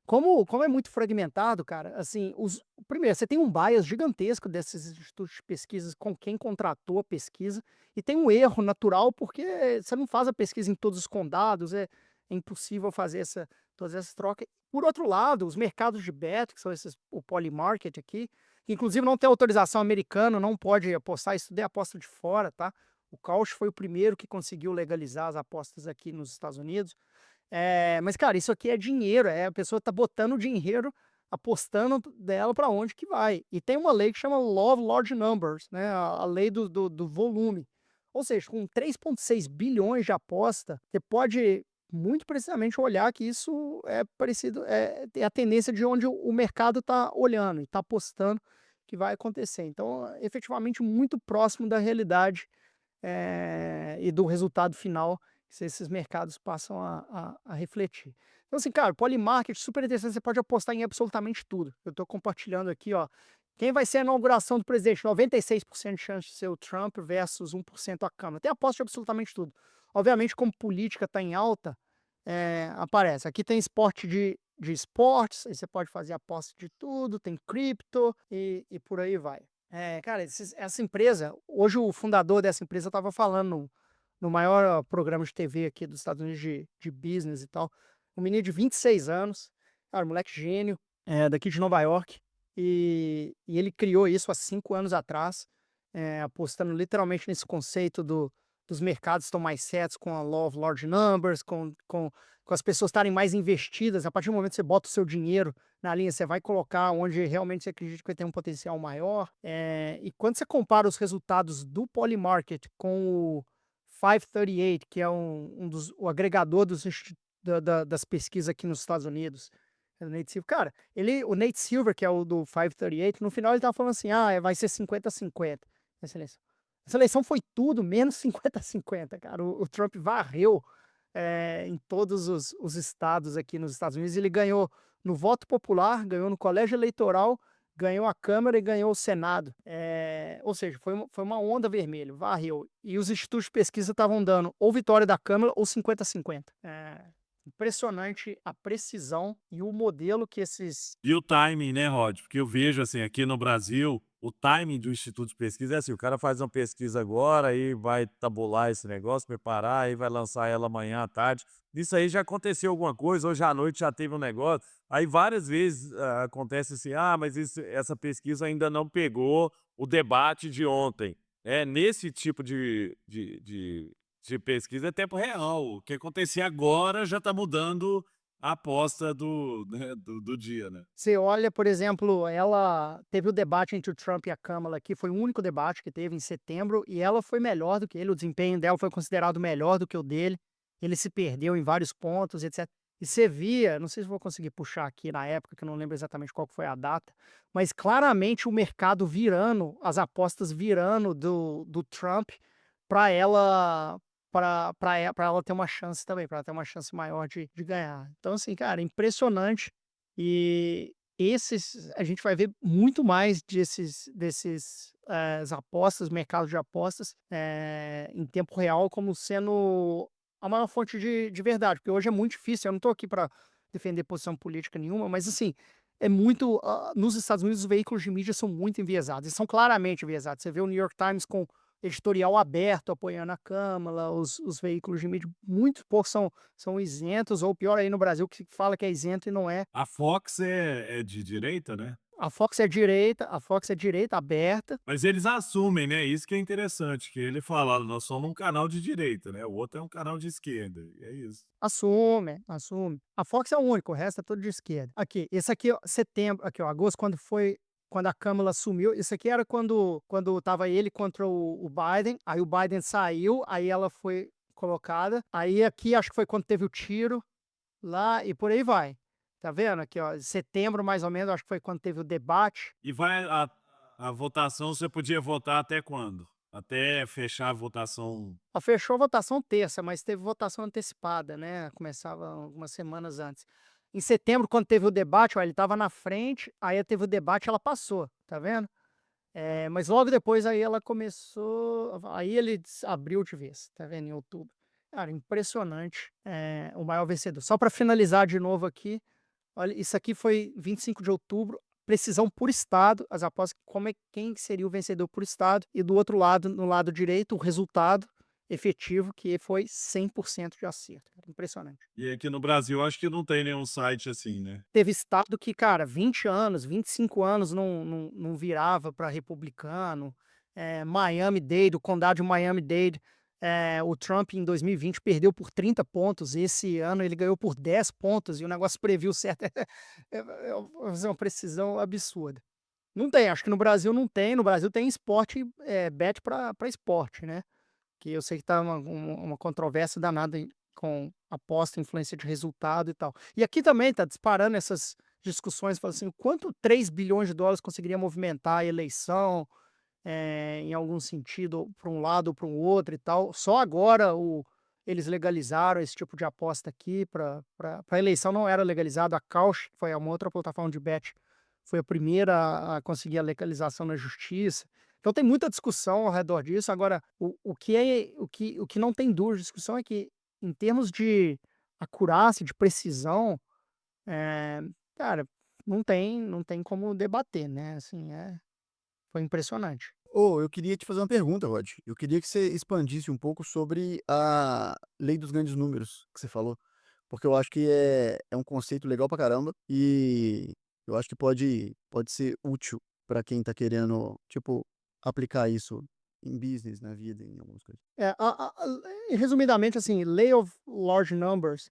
Como é muito fragmentado, cara, assim, primeiro, você tem um bias gigantesco desses institutos de pesquisas com quem contratou a pesquisa, e tem um erro natural, porque você não faz a pesquisa em todos os condados, é impossível fazer todas essas trocas. Por outro lado, os mercados de bet, que são o Polymarket aqui, que inclusive não tem autorização americana, não pode apostar, isso daí é aposta de fora, tá? O Kaush foi o primeiro que conseguiu legalizar as apostas aqui nos Estados Unidos. Mas, cara, isso aqui é dinheiro, a pessoa tá botando dinheiro, apostando dela para onde que vai. E tem uma lei que chama Law of Large Numbers, né? A lei do volume. Ou seja, com 3,6 bilhões de aposta, você pode muito precisamente olhar que isso é parecido, é a tendência de onde o mercado está olhando e está apostando que vai acontecer. Então, efetivamente, muito próximo da realidade e do resultado final que esses mercados passam a refletir. Então, assim, cara, Polymarket, super interessante, você pode apostar em absolutamente tudo. Eu estou compartilhando aqui, ó, quem vai ser a inauguração do presidente? 96% de chance de ser o Trump versus 1% a Câmara. Tem aposta de absolutamente tudo. Obviamente, como política está em alta, aparece. Aqui tem esporte de esportes, aí você pode fazer aposta de tudo, tem cripto e por aí vai. Cara, essa empresa, hoje o fundador dessa empresa estava falando no maior programa de TV aqui dos Estados Unidos de business e tal. Um menino de 26 anos, cara, moleque gênio, daqui de Nova York, e ele criou isso há 5 anos atrás, apostando literalmente nesse conceito dos mercados estão mais certos com a Law of Large Numbers, com as pessoas estarem mais investidas. A partir do momento que você bota o seu dinheiro na linha, você vai colocar onde realmente você acredita que vai ter um potencial maior. E quando você compara os resultados do Polymarket com o 538, que é o agregador das pesquisas aqui nos Estados Unidos, Era o Nate Silver. Cara, o Nate Silver, que é o do 538, no final ele tava falando assim: ah, vai ser 50-50 essa eleição. Essa eleição foi tudo menos 50-50, cara. O Trump varreu em todos os estados aqui nos Estados Unidos. Ele ganhou no voto popular, ganhou no colégio eleitoral, ganhou a Câmara e ganhou o Senado. Ou seja, foi uma onda vermelha, varreu. E os institutos de pesquisa estavam dando ou vitória da Câmara ou 50-50. Impressionante a precisão e o modelo que esses. E o timing, né, Rod? Porque eu vejo, assim, aqui no Brasil, o timing do Instituto de Pesquisa é assim, o cara faz uma pesquisa agora, aí vai tabular esse negócio, preparar, aí vai lançar ela amanhã à tarde. Isso aí já aconteceu alguma coisa, hoje à noite já teve um negócio. Aí várias vezes acontece assim, mas essa pesquisa ainda não pegou o debate de ontem. Nesse tipo de pesquisa é tempo real. O que acontecer agora já está mudando a aposta do dia, né? Você olha, por exemplo, ela teve o debate entre o Trump e a Kamala aqui, foi o único debate que teve em setembro, e ela foi melhor do que ele, o desempenho dela foi considerado melhor do que o dele, ele se perdeu em vários pontos, etc. E você via, não sei se vou conseguir puxar aqui na época, que eu não lembro exatamente qual que foi a data, mas claramente o mercado virando, as apostas virando do Trump para ela para ela ter uma chance também, para ela ter uma chance maior de ganhar. Então, assim, cara, impressionante. E esses a gente vai ver muito mais desses apostas, mercado de apostas, em tempo real como sendo a maior fonte de verdade, porque hoje é muito difícil, eu não estou aqui para defender posição política nenhuma, mas assim, é muito nos Estados Unidos os veículos de mídia são muito enviesados, e são claramente enviesados. Você vê o New York Times com editorial aberto apoiando a Câmara, os veículos de mídia, muito poucos são isentos, ou pior aí no Brasil, que fala que é isento e não é. A Fox é de direita, né? A Fox é direita, aberta, Mas eles assumem, né? Isso que é interessante, que ele fala, nós somos um canal de direita, né? O outro é um canal de esquerda. E é isso. assume. A Fox é o único, o resto é todo de esquerda. Aqui, esse aqui, ó, setembro, aqui, ó, agosto, quando a Câmara assumiu, isso aqui era quando tava ele contra o Biden, aí o Biden saiu, aí ela foi colocada, aí aqui acho que foi quando teve o tiro lá e por aí vai. Tá vendo aqui, ó, setembro mais ou menos, acho que foi quando teve o debate. E vai a votação, você podia votar até quando? Até fechar a votação. Fechou a votação terça, mas teve votação antecipada, né? Começava algumas semanas antes. Em setembro, quando teve o debate, ó, ele estava na frente, aí teve o debate, ela passou, tá vendo? Mas logo depois aí ela começou, aí ele abriu de vez, tá vendo? Em outubro. Cara, impressionante, o maior vencedor. Só para finalizar de novo aqui, olha, isso aqui foi 25 de outubro, precisão por estado, as apostas, quem seria o vencedor por estado, e do outro lado, no lado direito, o resultado efetivo, que foi 100% de acerto. Cara, impressionante. E aqui no Brasil, acho que não tem nenhum site assim, né? Teve estado que, cara, 20 anos, 25 anos não virava para republicano. Miami-Dade, o condado de Miami-Dade, o Trump em 2020 perdeu por 30 pontos. Esse ano ele ganhou por 10 pontos e o negócio previu certo. É uma precisão absurda. Não tem, acho que no Brasil não tem. No Brasil tem esporte, bet para esporte, né? Que eu sei que tá uma controvérsia danada com aposta, influência de resultado e tal. E aqui também tá disparando essas discussões, falando assim, quanto 3 bilhões de dólares conseguiria movimentar a eleição, em algum sentido, para um lado ou para um outro e tal. Só agora eles legalizaram esse tipo de aposta aqui, para a eleição não era legalizado. A Cauch, que foi uma outra plataforma de bet, foi a primeira a conseguir a legalização na justiça. Então tem muita discussão ao redor disso. Agora, o que não tem dúvida de discussão é que, em termos de acurácia, de precisão, eh, cara, não tem como debater, né? Assim, foi impressionante. Eu queria te fazer uma pergunta, Rod. Eu queria que você expandisse um pouco sobre a lei dos grandes números que você falou, porque eu acho que é um conceito legal pra caramba e eu acho que pode ser útil pra quem tá querendo, tipo, aplicar isso em business, na vida, em algumas coisas. Resumidamente, assim, Lay of Large Numbers,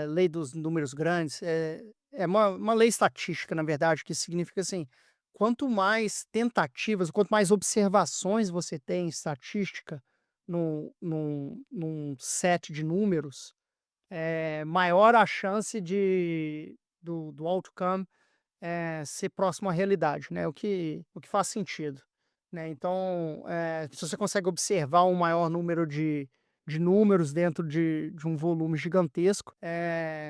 lei dos números grandes, é uma lei estatística, na verdade, que significa assim, quanto mais tentativas, quanto mais observações você tem em estatística num set de números, maior a chance do outcome ser próximo à realidade, né? O que faz sentido, né? Então, se você consegue observar um maior número de números dentro de um volume gigantesco,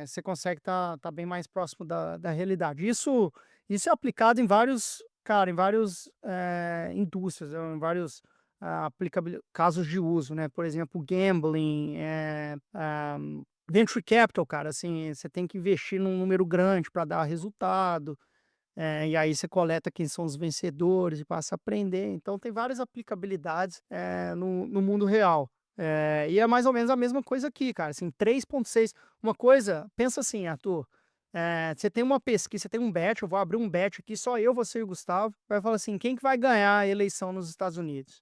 você consegue estar bem mais próximo da realidade. Isso é aplicado em vários, cara, em vários indústrias, em vários casos de uso, né? Por exemplo, gambling, venture capital, cara, assim, você tem que investir num número grande para dar resultado. E aí você coleta quem são os vencedores e passa a aprender. Então tem várias aplicabilidades no mundo real. E é mais ou menos a mesma coisa aqui, cara. Assim, 3,6. Uma coisa, pensa assim, Arthur. Você tem uma pesquisa, você tem um bet, eu vou abrir um bet aqui, só eu, você e o Gustavo. Vai falar assim: quem que vai ganhar a eleição nos Estados Unidos?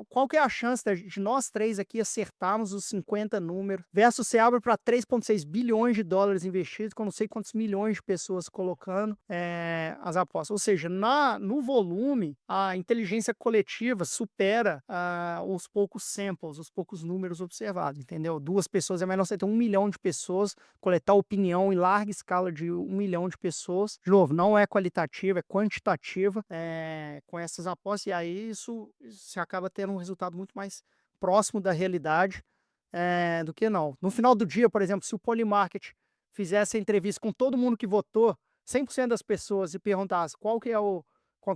Qual que é a chance de nós três aqui acertarmos os 50 números, versus você abre para 3,6 bilhões de dólares investidos, com não sei quantos milhões de pessoas colocando as apostas. Ou seja, no volume, a inteligência coletiva supera os poucos samples, os poucos números observados, entendeu? 2 pessoas é melhor você ter 1 milhão de pessoas, coletar opinião em larga escala de 1 milhão de pessoas. De novo, não é qualitativa, é quantitativa com essas apostas, e aí isso você acaba tendo um resultado muito mais próximo da realidade do que não. No final do dia, por exemplo, se o Polymarket fizesse a entrevista com todo mundo que votou, 100% das pessoas, e perguntasse com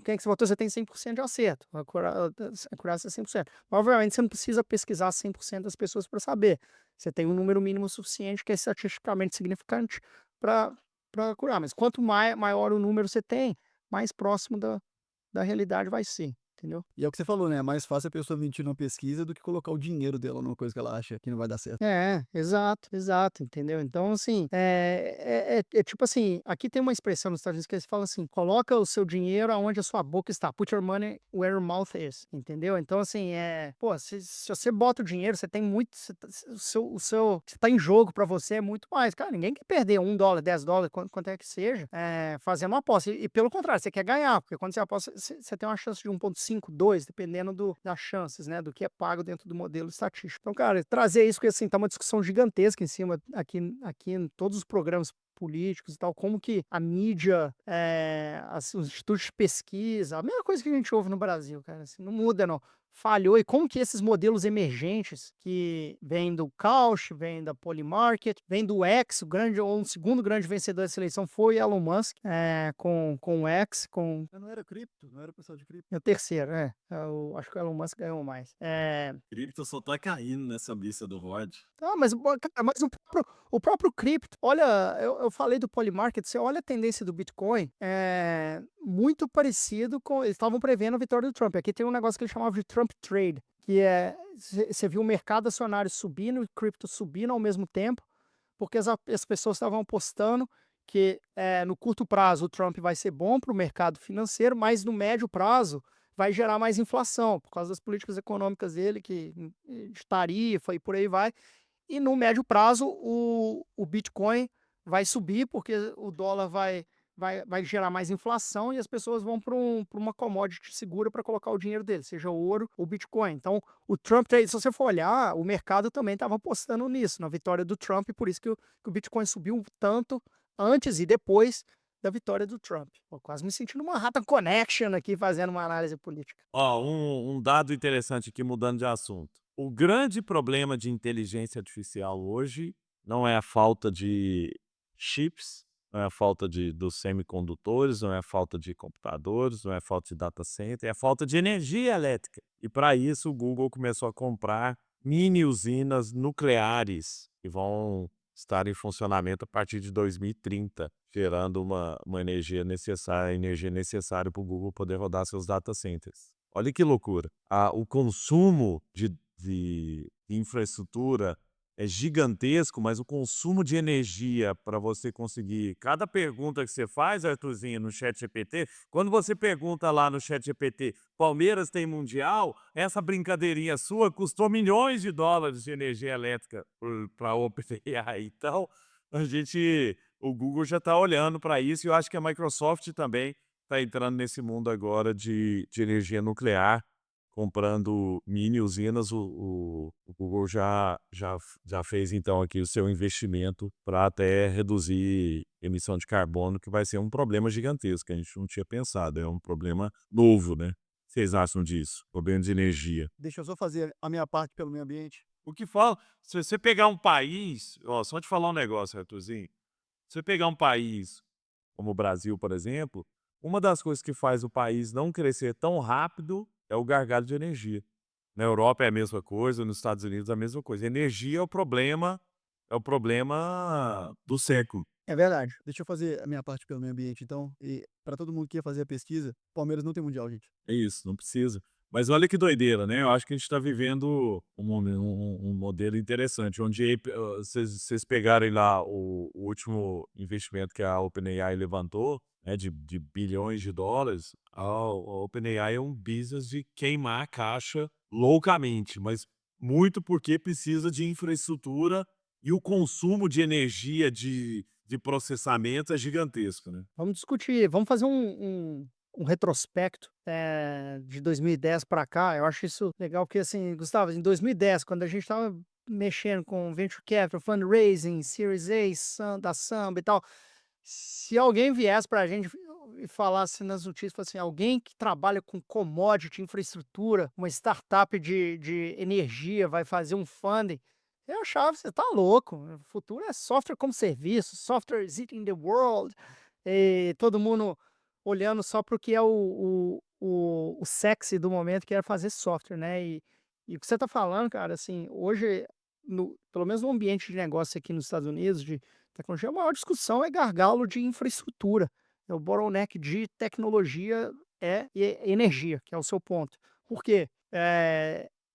quem que você votou, você tem 100% de acerto. A acurácia é 100%. Obviamente, você não precisa pesquisar 100% das pessoas para saber. Você tem um número mínimo suficiente que é estatisticamente significante para curar. Mas quanto maior o número você tem, mais próximo da realidade vai ser, entendeu? E é o que você falou, né? É mais fácil a pessoa mentir numa pesquisa do que colocar o dinheiro dela numa coisa que ela acha que não vai dar certo. Exato, entendeu? Então, assim, tipo assim, aqui tem uma expressão nos Estados Unidos que eles falam assim: coloca o seu dinheiro aonde a sua boca está. Put your money where your mouth is, entendeu? Então, assim, pô, se você bota o dinheiro, você tem muito, que tá em jogo pra você é muito mais. Cara, ninguém quer perder $1, $10, quanto é que seja, fazendo uma aposta. E pelo contrário, você quer ganhar, porque quando você aposta, você tem uma chance de 1,5, 2, dependendo das chances, né, do que é pago dentro do modelo estatístico. Então, cara, trazer isso, porque assim, tá uma discussão gigantesca em cima aqui em todos os programas políticos e tal, como que a mídia, os institutos de pesquisa, a mesma coisa que a gente ouve no Brasil, cara, assim, não muda não. Falhou, e como que esses modelos emergentes que vêm do Kaush, vêm da Polymarket, vêm do X, um segundo grande vencedor dessa eleição foi Elon Musk, com o X, Mas não era cripto, não era o pessoal de cripto. o terceiro, acho que o Elon Musk ganhou mais. Cripto só tá caindo nessa lista do Rod. Mas, cara, mas o próprio cripto, olha, eu falei do Polymarket, você olha a tendência do Bitcoin, muito parecido com. Eles estavam prevendo a vitória do Trump. Aqui tem um negócio que eles chamavam de Trump Trade, que você viu o mercado acionário subindo e o cripto subindo ao mesmo tempo, porque as pessoas estavam apostando que no curto prazo o Trump vai ser bom para o mercado financeiro, mas no médio prazo vai gerar mais inflação, por causa das políticas econômicas dele, de tarifa e por aí vai. E no médio prazo o Bitcoin vai subir, porque o dólar vai gerar mais inflação e as pessoas vão para uma commodity segura para colocar o dinheiro deles, seja ouro ou Bitcoin. Então, o Trump, se você for olhar, o mercado também estava apostando nisso, na vitória do Trump, e por isso que o Bitcoin subiu tanto antes e depois da vitória do Trump. Pô, quase me sentindo uma Rata Connection aqui, fazendo uma análise política. Ó, um dado interessante aqui, mudando de assunto. O grande problema de inteligência artificial hoje não é a falta de chips, não é a falta dos semicondutores, não é a falta de computadores, não é a falta de data center, é a falta de energia elétrica. E para isso o Google começou a comprar mini usinas nucleares que vão estar em funcionamento a partir de 2030, gerando uma energia necessária para o Google poder rodar seus data centers. Olha que loucura. O consumo de infraestrutura é gigantesco, mas o consumo de energia para você conseguir. Cada pergunta que você faz, Arthurzinho, no ChatGPT, quando você pergunta lá no ChatGPT, Palmeiras tem mundial, essa brincadeirinha sua custou milhões de dólares de energia elétrica para a OpenAI. Então, o Google já está olhando para isso, e eu acho que a Microsoft também está entrando nesse mundo agora de energia nuclear, comprando mini usinas, o Google já fez então aqui o seu investimento para até reduzir emissão de carbono, que vai ser um problema gigantesco, que a gente não tinha pensado, é um problema novo, né. Vocês acham disso? Problema de energia. Deixa eu só fazer a minha parte pelo meio ambiente. O que fala, se você pegar um país, ó, só te falar um negócio, Arthurzinho, se você pegar um país como o Brasil, por exemplo, uma das coisas que faz o país não crescer tão rápido é o gargalo de energia. Na Europa é a mesma coisa, nos Estados Unidos é a mesma coisa. Energia é o problema do século. É verdade. Deixa eu fazer a minha parte pelo meio ambiente, então. E para todo mundo que ia fazer a pesquisa, Palmeiras não tem mundial, gente. É isso, não precisa. Mas olha que doideira, né? Eu acho que a gente está vivendo um modelo interessante, onde vocês pegarem lá o último investimento que a OpenAI levantou, né, de bilhões de dólares, a OpenAI é um business de queimar a caixa loucamente, mas muito porque precisa de infraestrutura e o consumo de energia de processamento é gigantesco, né? Vamos discutir, vamos fazer um retrospecto de 2010 para cá. Eu acho isso legal, porque assim, Gustavo, em 2010, quando a gente estava mexendo com venture capital, fundraising, Series A, da Samba e tal, se alguém viesse para a gente e falasse nas notícias, falasse assim, alguém que trabalha com commodity, infraestrutura, uma startup de energia vai fazer um funding, eu achava, você tá louco, o futuro é software como serviço, software is eating the world, e todo mundo olhando só para o que é o sexy do momento, que era fazer software, né? E o que você tá falando, cara, assim, hoje, pelo menos no ambiente de negócio aqui nos Estados Unidos, de tecnologia, a maior discussão é gargalo de infraestrutura. É o bottleneck de tecnologia e energia, que é o seu ponto. Por quê?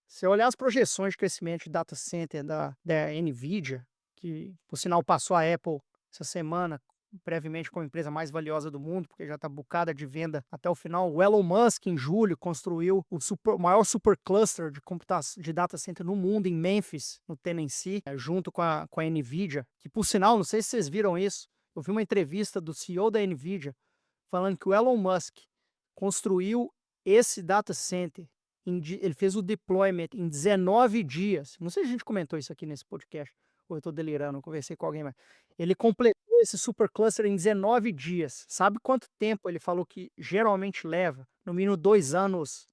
Se olhar as projeções de crescimento de data center da NVIDIA, que por sinal passou a Apple essa semana, brevemente como a empresa mais valiosa do mundo, porque já está bucada de venda até o final. O Elon Musk, em julho, construiu o maior supercluster de data center no mundo, em Memphis, no Tennessee, junto com a NVIDIA, que por sinal, não sei se vocês viram isso, eu vi uma entrevista do CEO da NVIDIA falando que o Elon Musk construiu esse data center, ele fez o deployment em 19 dias. Não sei se a gente comentou isso aqui nesse podcast, ou eu estou delirando, eu conversei com alguém, mas ele completou esse supercluster em 19 dias. Sabe quanto tempo ele falou que geralmente leva? No mínimo 2 anos.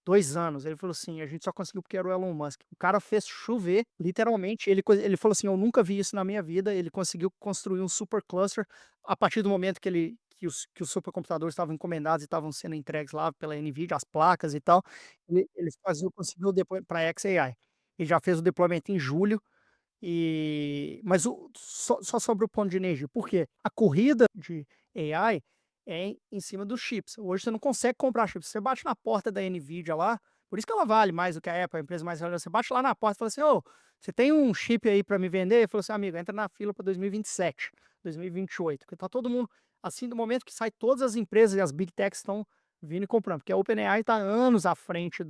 2 anos. Ele falou assim: a gente só conseguiu porque era o Elon Musk. O cara fez chover, literalmente. Ele falou assim: eu nunca vi isso na minha vida. Ele conseguiu construir um supercluster a partir do momento que os supercomputadores estavam encomendados e estavam sendo entregues lá pela NVIDIA, as placas e tal. Ele conseguiu depois para xAI. Ele já fez o deployment em julho. Mas só sobre o ponto de energia. Por quê? A corrida de AI é em cima dos chips. Hoje você não consegue comprar chips. Você bate na porta da NVIDIA lá, por isso que ela vale mais do que a Apple, a empresa mais valiosa. Você bate lá na porta e fala assim: ô, você tem um chip aí para me vender? Ele falou assim: amigo, entra na fila para 2027, 2028. Porque tá todo mundo, assim, do momento que sai, todas as empresas e as big techs estão vindo e comprando. Porque a OpenAI está anos à frente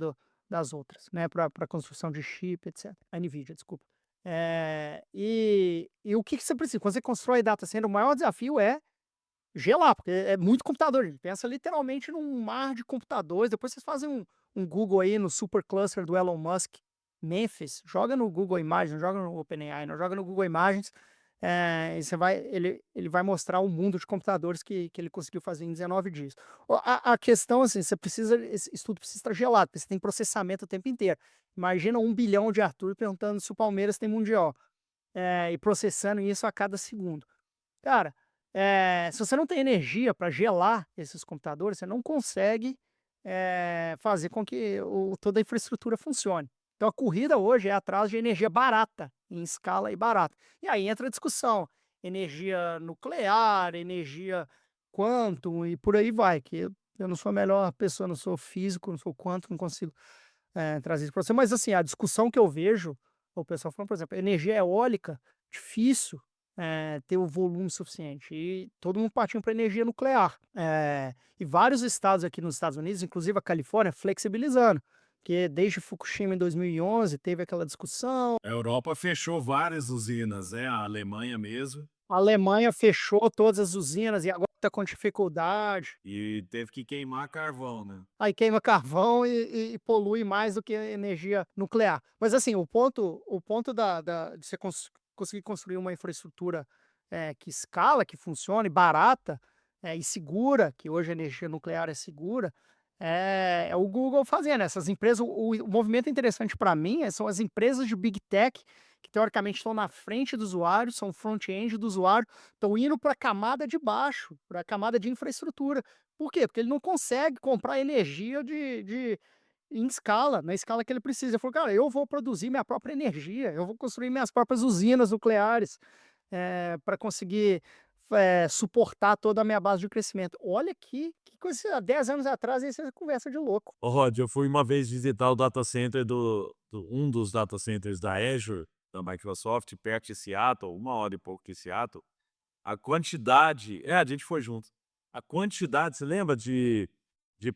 das outras, né, para construção de chip, etc. A NVIDIA, desculpa. E o que você precisa? Quando você constrói data center, o maior desafio é gelar, porque é muito computador. Gente. Pensa literalmente num mar de computadores. Depois vocês fazem um Google aí no supercluster do Elon Musk, Memphis. Joga no Google Imagens, não joga no OpenAI, não joga no Google Imagens. E ele vai mostrar o mundo de computadores que ele conseguiu fazer em 19 dias. A questão, assim, esse estudo precisa estar gelado, porque você tem processamento o tempo inteiro. Imagina 1 bilhão de Arthur perguntando se o Palmeiras tem mundial. E processando isso a cada segundo. Cara, se você não tem energia para gelar esses computadores, você não consegue fazer com que toda a infraestrutura funcione. Então a corrida hoje é atrás de energia barata, em escala e barata. E aí entra a discussão: energia nuclear, energia quantum e por aí vai. Que eu não sou a melhor pessoa, não sou físico, não sou quantum, não consigo trazer isso para você. Mas assim, a discussão que eu vejo, o pessoal falando, por exemplo, energia eólica, difícil ter o volume suficiente. E todo mundo partindo para energia nuclear. E vários estados aqui nos Estados Unidos, inclusive a Califórnia, flexibilizando. Porque desde Fukushima em 2011 teve aquela discussão. A Europa fechou várias usinas, né? A Alemanha mesmo. A Alemanha fechou todas as usinas e agora tá com dificuldade, E teve que queimar carvão, né? aí queima carvão e polui mais do que a energia nuclear. Mas assim, o ponto de você conseguir construir uma infraestrutura, que escala, que funcione, barata, e segura, que hoje a energia nuclear é segura, é o Google fazendo. Essas empresas, o movimento interessante para mim, são as empresas de Big Tech, que teoricamente estão na frente do usuário, são front-end do usuário, estão indo para a camada de baixo, para a camada de infraestrutura. Por quê? Porque ele não consegue comprar energia em escala, na escala que ele precisa. Ele falou: "Cara, eu vou produzir minha própria energia, eu vou construir minhas próprias usinas nucleares, para conseguir, suportar toda a minha base de crescimento". Olha que coisa, há 10 anos atrás isso é conversa de louco. Ô, Rod, eu fui uma vez visitar o data center um dos data centers da Azure, da Microsoft, perto de Seattle, 1 hora e pouco de Seattle. A quantidade a gente foi junto. A quantidade, você lembra de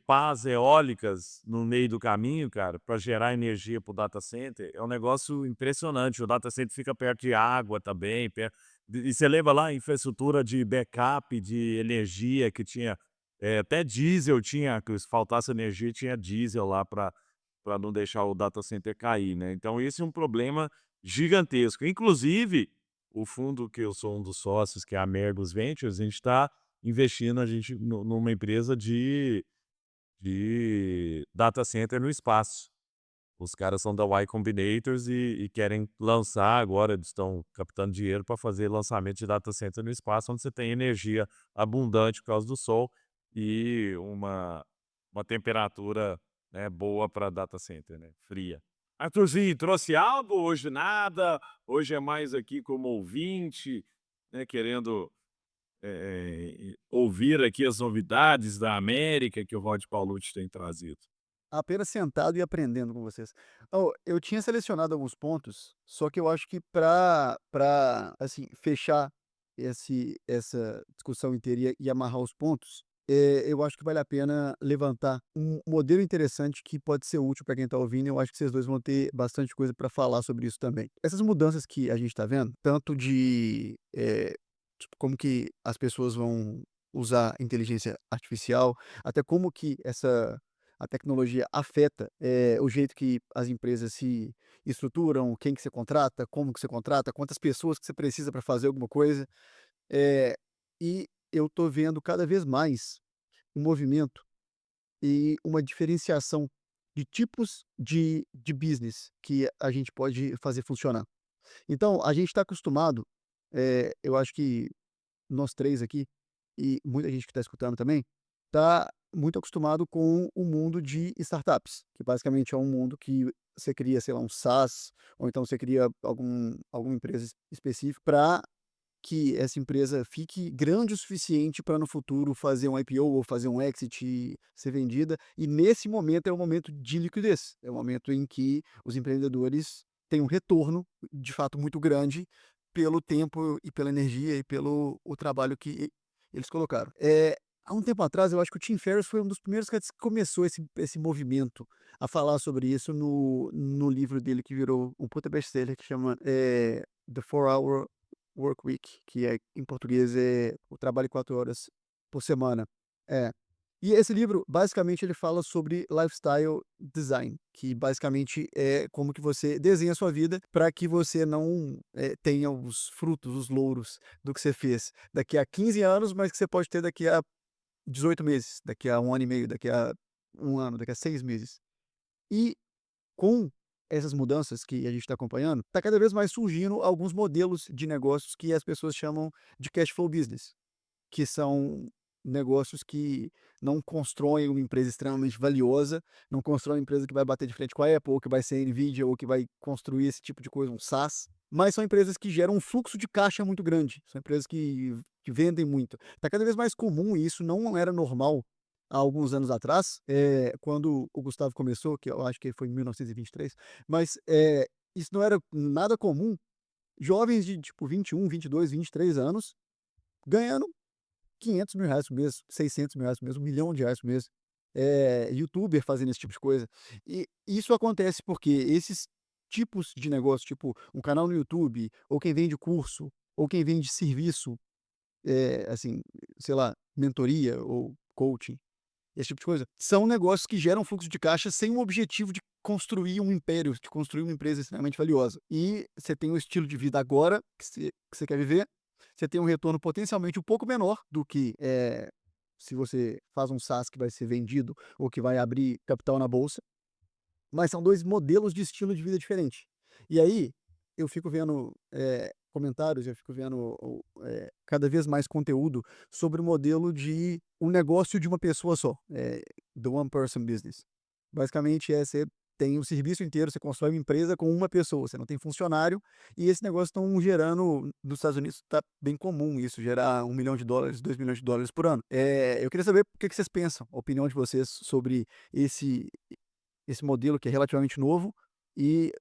pás eólicas no meio do caminho, cara, para gerar energia para o data center? É um negócio impressionante. O data center fica perto de água também, e você lembra lá a infraestrutura de backup de energia que tinha, até diesel tinha, que se faltasse energia, tinha diesel lá para não deixar o data center cair, né. Então esse é um problema gigantesco. Inclusive, o fundo que eu sou um dos sócios, que é a Mergus Ventures, a gente está investindo numa empresa de data center no espaço. Os caras são da Y Combinators e querem lançar agora, eles estão captando dinheiro para fazer lançamento de data center no espaço, onde você tem energia abundante por causa do sol e uma temperatura, né, boa para data center, né, fria. Arthurzinho, trouxe algo? Hoje nada, hoje é mais aqui como ouvinte, né, querendo ouvir aqui as novidades da América que o Rod Paulucci tem trazido. Apenas sentado e aprendendo com vocês. Eu tinha selecionado alguns pontos, só que eu acho que para assim, fechar essa discussão inteira e amarrar os pontos, eu acho que vale a pena levantar um modelo interessante que pode ser útil para quem está ouvindo, e eu acho que vocês 2 vão ter bastante coisa para falar sobre isso também. Essas mudanças que a gente está vendo, tanto de, tipo, como que as pessoas vão usar inteligência artificial, até como que a tecnologia afeta, o jeito que as empresas se estruturam, quem que você contrata, como que você contrata, quantas pessoas que você precisa para fazer alguma coisa. Eh, e eu tô vendo cada vez mais um movimento e uma diferenciação de tipos de business que a gente pode fazer funcionar. Então, a gente está acostumado, eu acho que nós 3 aqui, e muita gente que está escutando também, está muito acostumado com o mundo de startups, que basicamente é um mundo que você cria, sei lá, um SaaS, ou então você cria alguma empresa específica para que essa empresa fique grande o suficiente para no futuro fazer um IPO ou fazer um exit e ser vendida. E nesse momento é um momento de liquidez, é o momento em que os empreendedores têm um retorno de fato muito grande pelo tempo e pela energia e pelo o trabalho que eles colocaram. Há um tempo atrás, eu acho que o Tim Ferriss foi um dos primeiros que começou esse movimento a falar sobre isso no livro dele que virou um puta best-seller que chama, The 4 Hour Work Week, que em português é o trabalho 4 horas por semana. É. E esse livro, basicamente, ele fala sobre lifestyle design, que basicamente é como que você desenha a sua vida para que você não, tenha os frutos, os louros do que você fez daqui a 15 anos, mas que você pode ter daqui a 18 meses, daqui a 1 ano e meio, daqui a 1 ano, daqui a 6 meses. E com essas mudanças que a gente está acompanhando, está cada vez mais surgindo alguns modelos de negócios que as pessoas chamam de cash flow business, que são negócios que não constroem uma empresa extremamente valiosa, não constroem uma empresa que vai bater de frente com a Apple, ou que vai ser Nvidia, ou que vai construir esse tipo de coisa, um SaaS, mas são empresas que geram um fluxo de caixa muito grande, são empresas que vendem muito. Está cada vez mais comum e isso não era normal há alguns anos atrás, quando o Gustavo começou, que eu acho que foi em 1923, mas, isso não era nada comum, jovens de tipo 21, 22, 23 anos, ganhando R$ 500.000 por mês, R$ 600.000 por mês, R$ 1.000.000 por mês, youtuber fazendo esse tipo de coisa. E isso acontece porque esses tipos de negócio, tipo um canal no YouTube, ou quem vende curso, ou quem vende serviço, assim, sei lá, mentoria ou coaching, esse tipo de coisa, são negócios que geram fluxo de caixa sem o objetivo de construir um império, de construir uma empresa extremamente valiosa. E você tem um estilo de vida agora que você quer viver, você tem um retorno potencialmente um pouco menor do que, se você faz um SaaS que vai ser vendido ou que vai abrir capital na bolsa, mas são 2 modelos de estilo de vida diferente. E aí, eu fico vendo, comentários, eu fico vendo cada vez mais conteúdo sobre o modelo de um negócio de uma pessoa só, the one person business. Basicamente você tem o serviço inteiro, você constrói uma empresa com uma pessoa, você não tem funcionário, e esse negócio estão gerando nos Estados Unidos está bem comum isso, gerar $1.000.000, $2.000.000 por ano. Eu queria saber o que que vocês pensam, a opinião de vocês sobre esse esse modelo que é relativamente novo e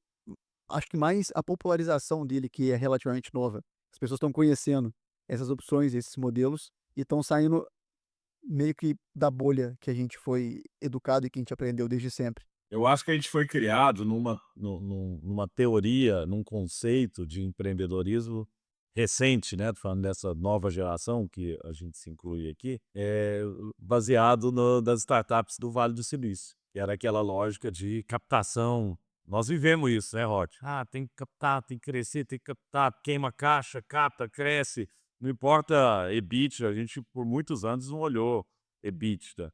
acho que mais a popularização dele que é relativamente nova. As pessoas estão conhecendo essas opções, esses modelos e estão saindo meio que da bolha que a gente foi educado e que a gente aprendeu desde sempre. Eu acho que a gente foi criado numa teoria, num conceito de empreendedorismo recente, né, tô falando dessa nova geração que a gente se inclui aqui, baseado das startups do Vale do Silício, que era aquela lógica de captação. Nós vivemos isso, né, Rod? Ah, tem que captar, tem que crescer, tem que captar, queima a caixa, capta, cresce, não importa EBITDA, a gente por muitos anos não olhou EBITDA.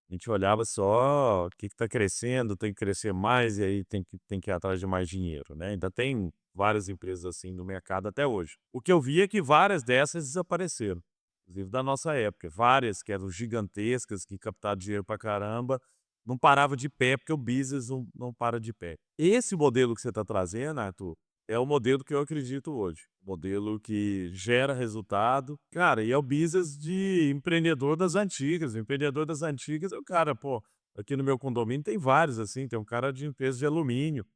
A gente olhava só o que está crescendo, tem que crescer mais e aí tem que ir atrás de mais dinheiro, né. Ainda tem várias empresas assim no mercado até hoje. O que eu vi é que várias dessas desapareceram, inclusive da nossa época. Várias que eram gigantescas, que captaram dinheiro pra caramba, não parava de pé, porque o business não para de pé. Esse modelo que você está trazendo, Arthur, é o modelo que eu acredito hoje. Modelo que gera resultado. Cara, e é o business de empreendedor das antigas. O empreendedor das antigas é o cara, pô, aqui no meu condomínio tem vários assim, tem um cara de empresa de alumínio.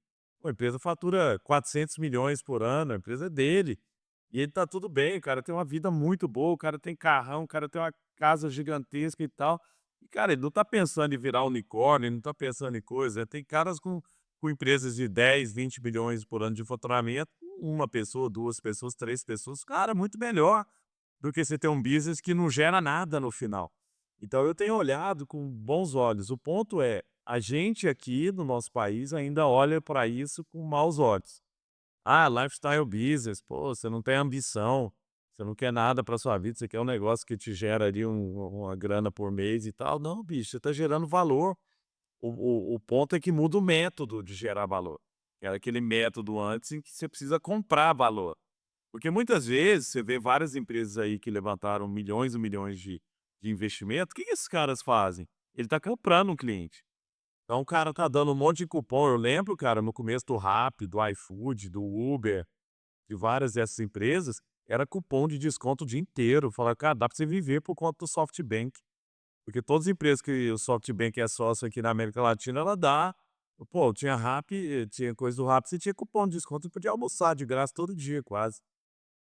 Pô, a empresa fatura 400 milhões por ano, a empresa é dele. E ele tá tudo bem, o cara tem uma vida muito boa, o cara tem carrão, o cara tem uma casa gigantesca e tal. E, cara, ele não tá pensando em virar unicórnio, ele não tá pensando em coisa. Tem caras com empresas de 10, 20 milhões por ano de faturamento, uma pessoa, duas pessoas, três pessoas, cara, muito melhor do que você ter um business que não gera nada no final. Então eu tenho olhado com bons olhos. O ponto é, a gente aqui no nosso país ainda olha para isso com maus olhos. Ah, lifestyle business, pô, você não tem ambição, você não quer nada para sua vida, você quer um negócio que te gera ali uma grana por mês e tal. Não, bicho, você está gerando valor. O ponto é que muda o método de gerar valor. Era aquele método antes em que você precisa comprar valor. Porque muitas vezes você vê várias empresas aí que levantaram milhões e milhões de investimento, o que esses caras fazem? Ele está comprando um cliente. Então o cara tá dando um monte de cupom. Eu lembro, cara, no começo do Rappi, do iFood, do Uber, de várias dessas empresas, era cupom de desconto o dia inteiro. Falava, cara, dá para você viver por conta do SoftBank. Porque todas as empresas que o SoftBank é sócio aqui na América Latina, ela dá. Pô, tinha Rappi, tinha coisa do Rappi, você tinha cupom de desconto, você podia almoçar de graça todo dia, quase.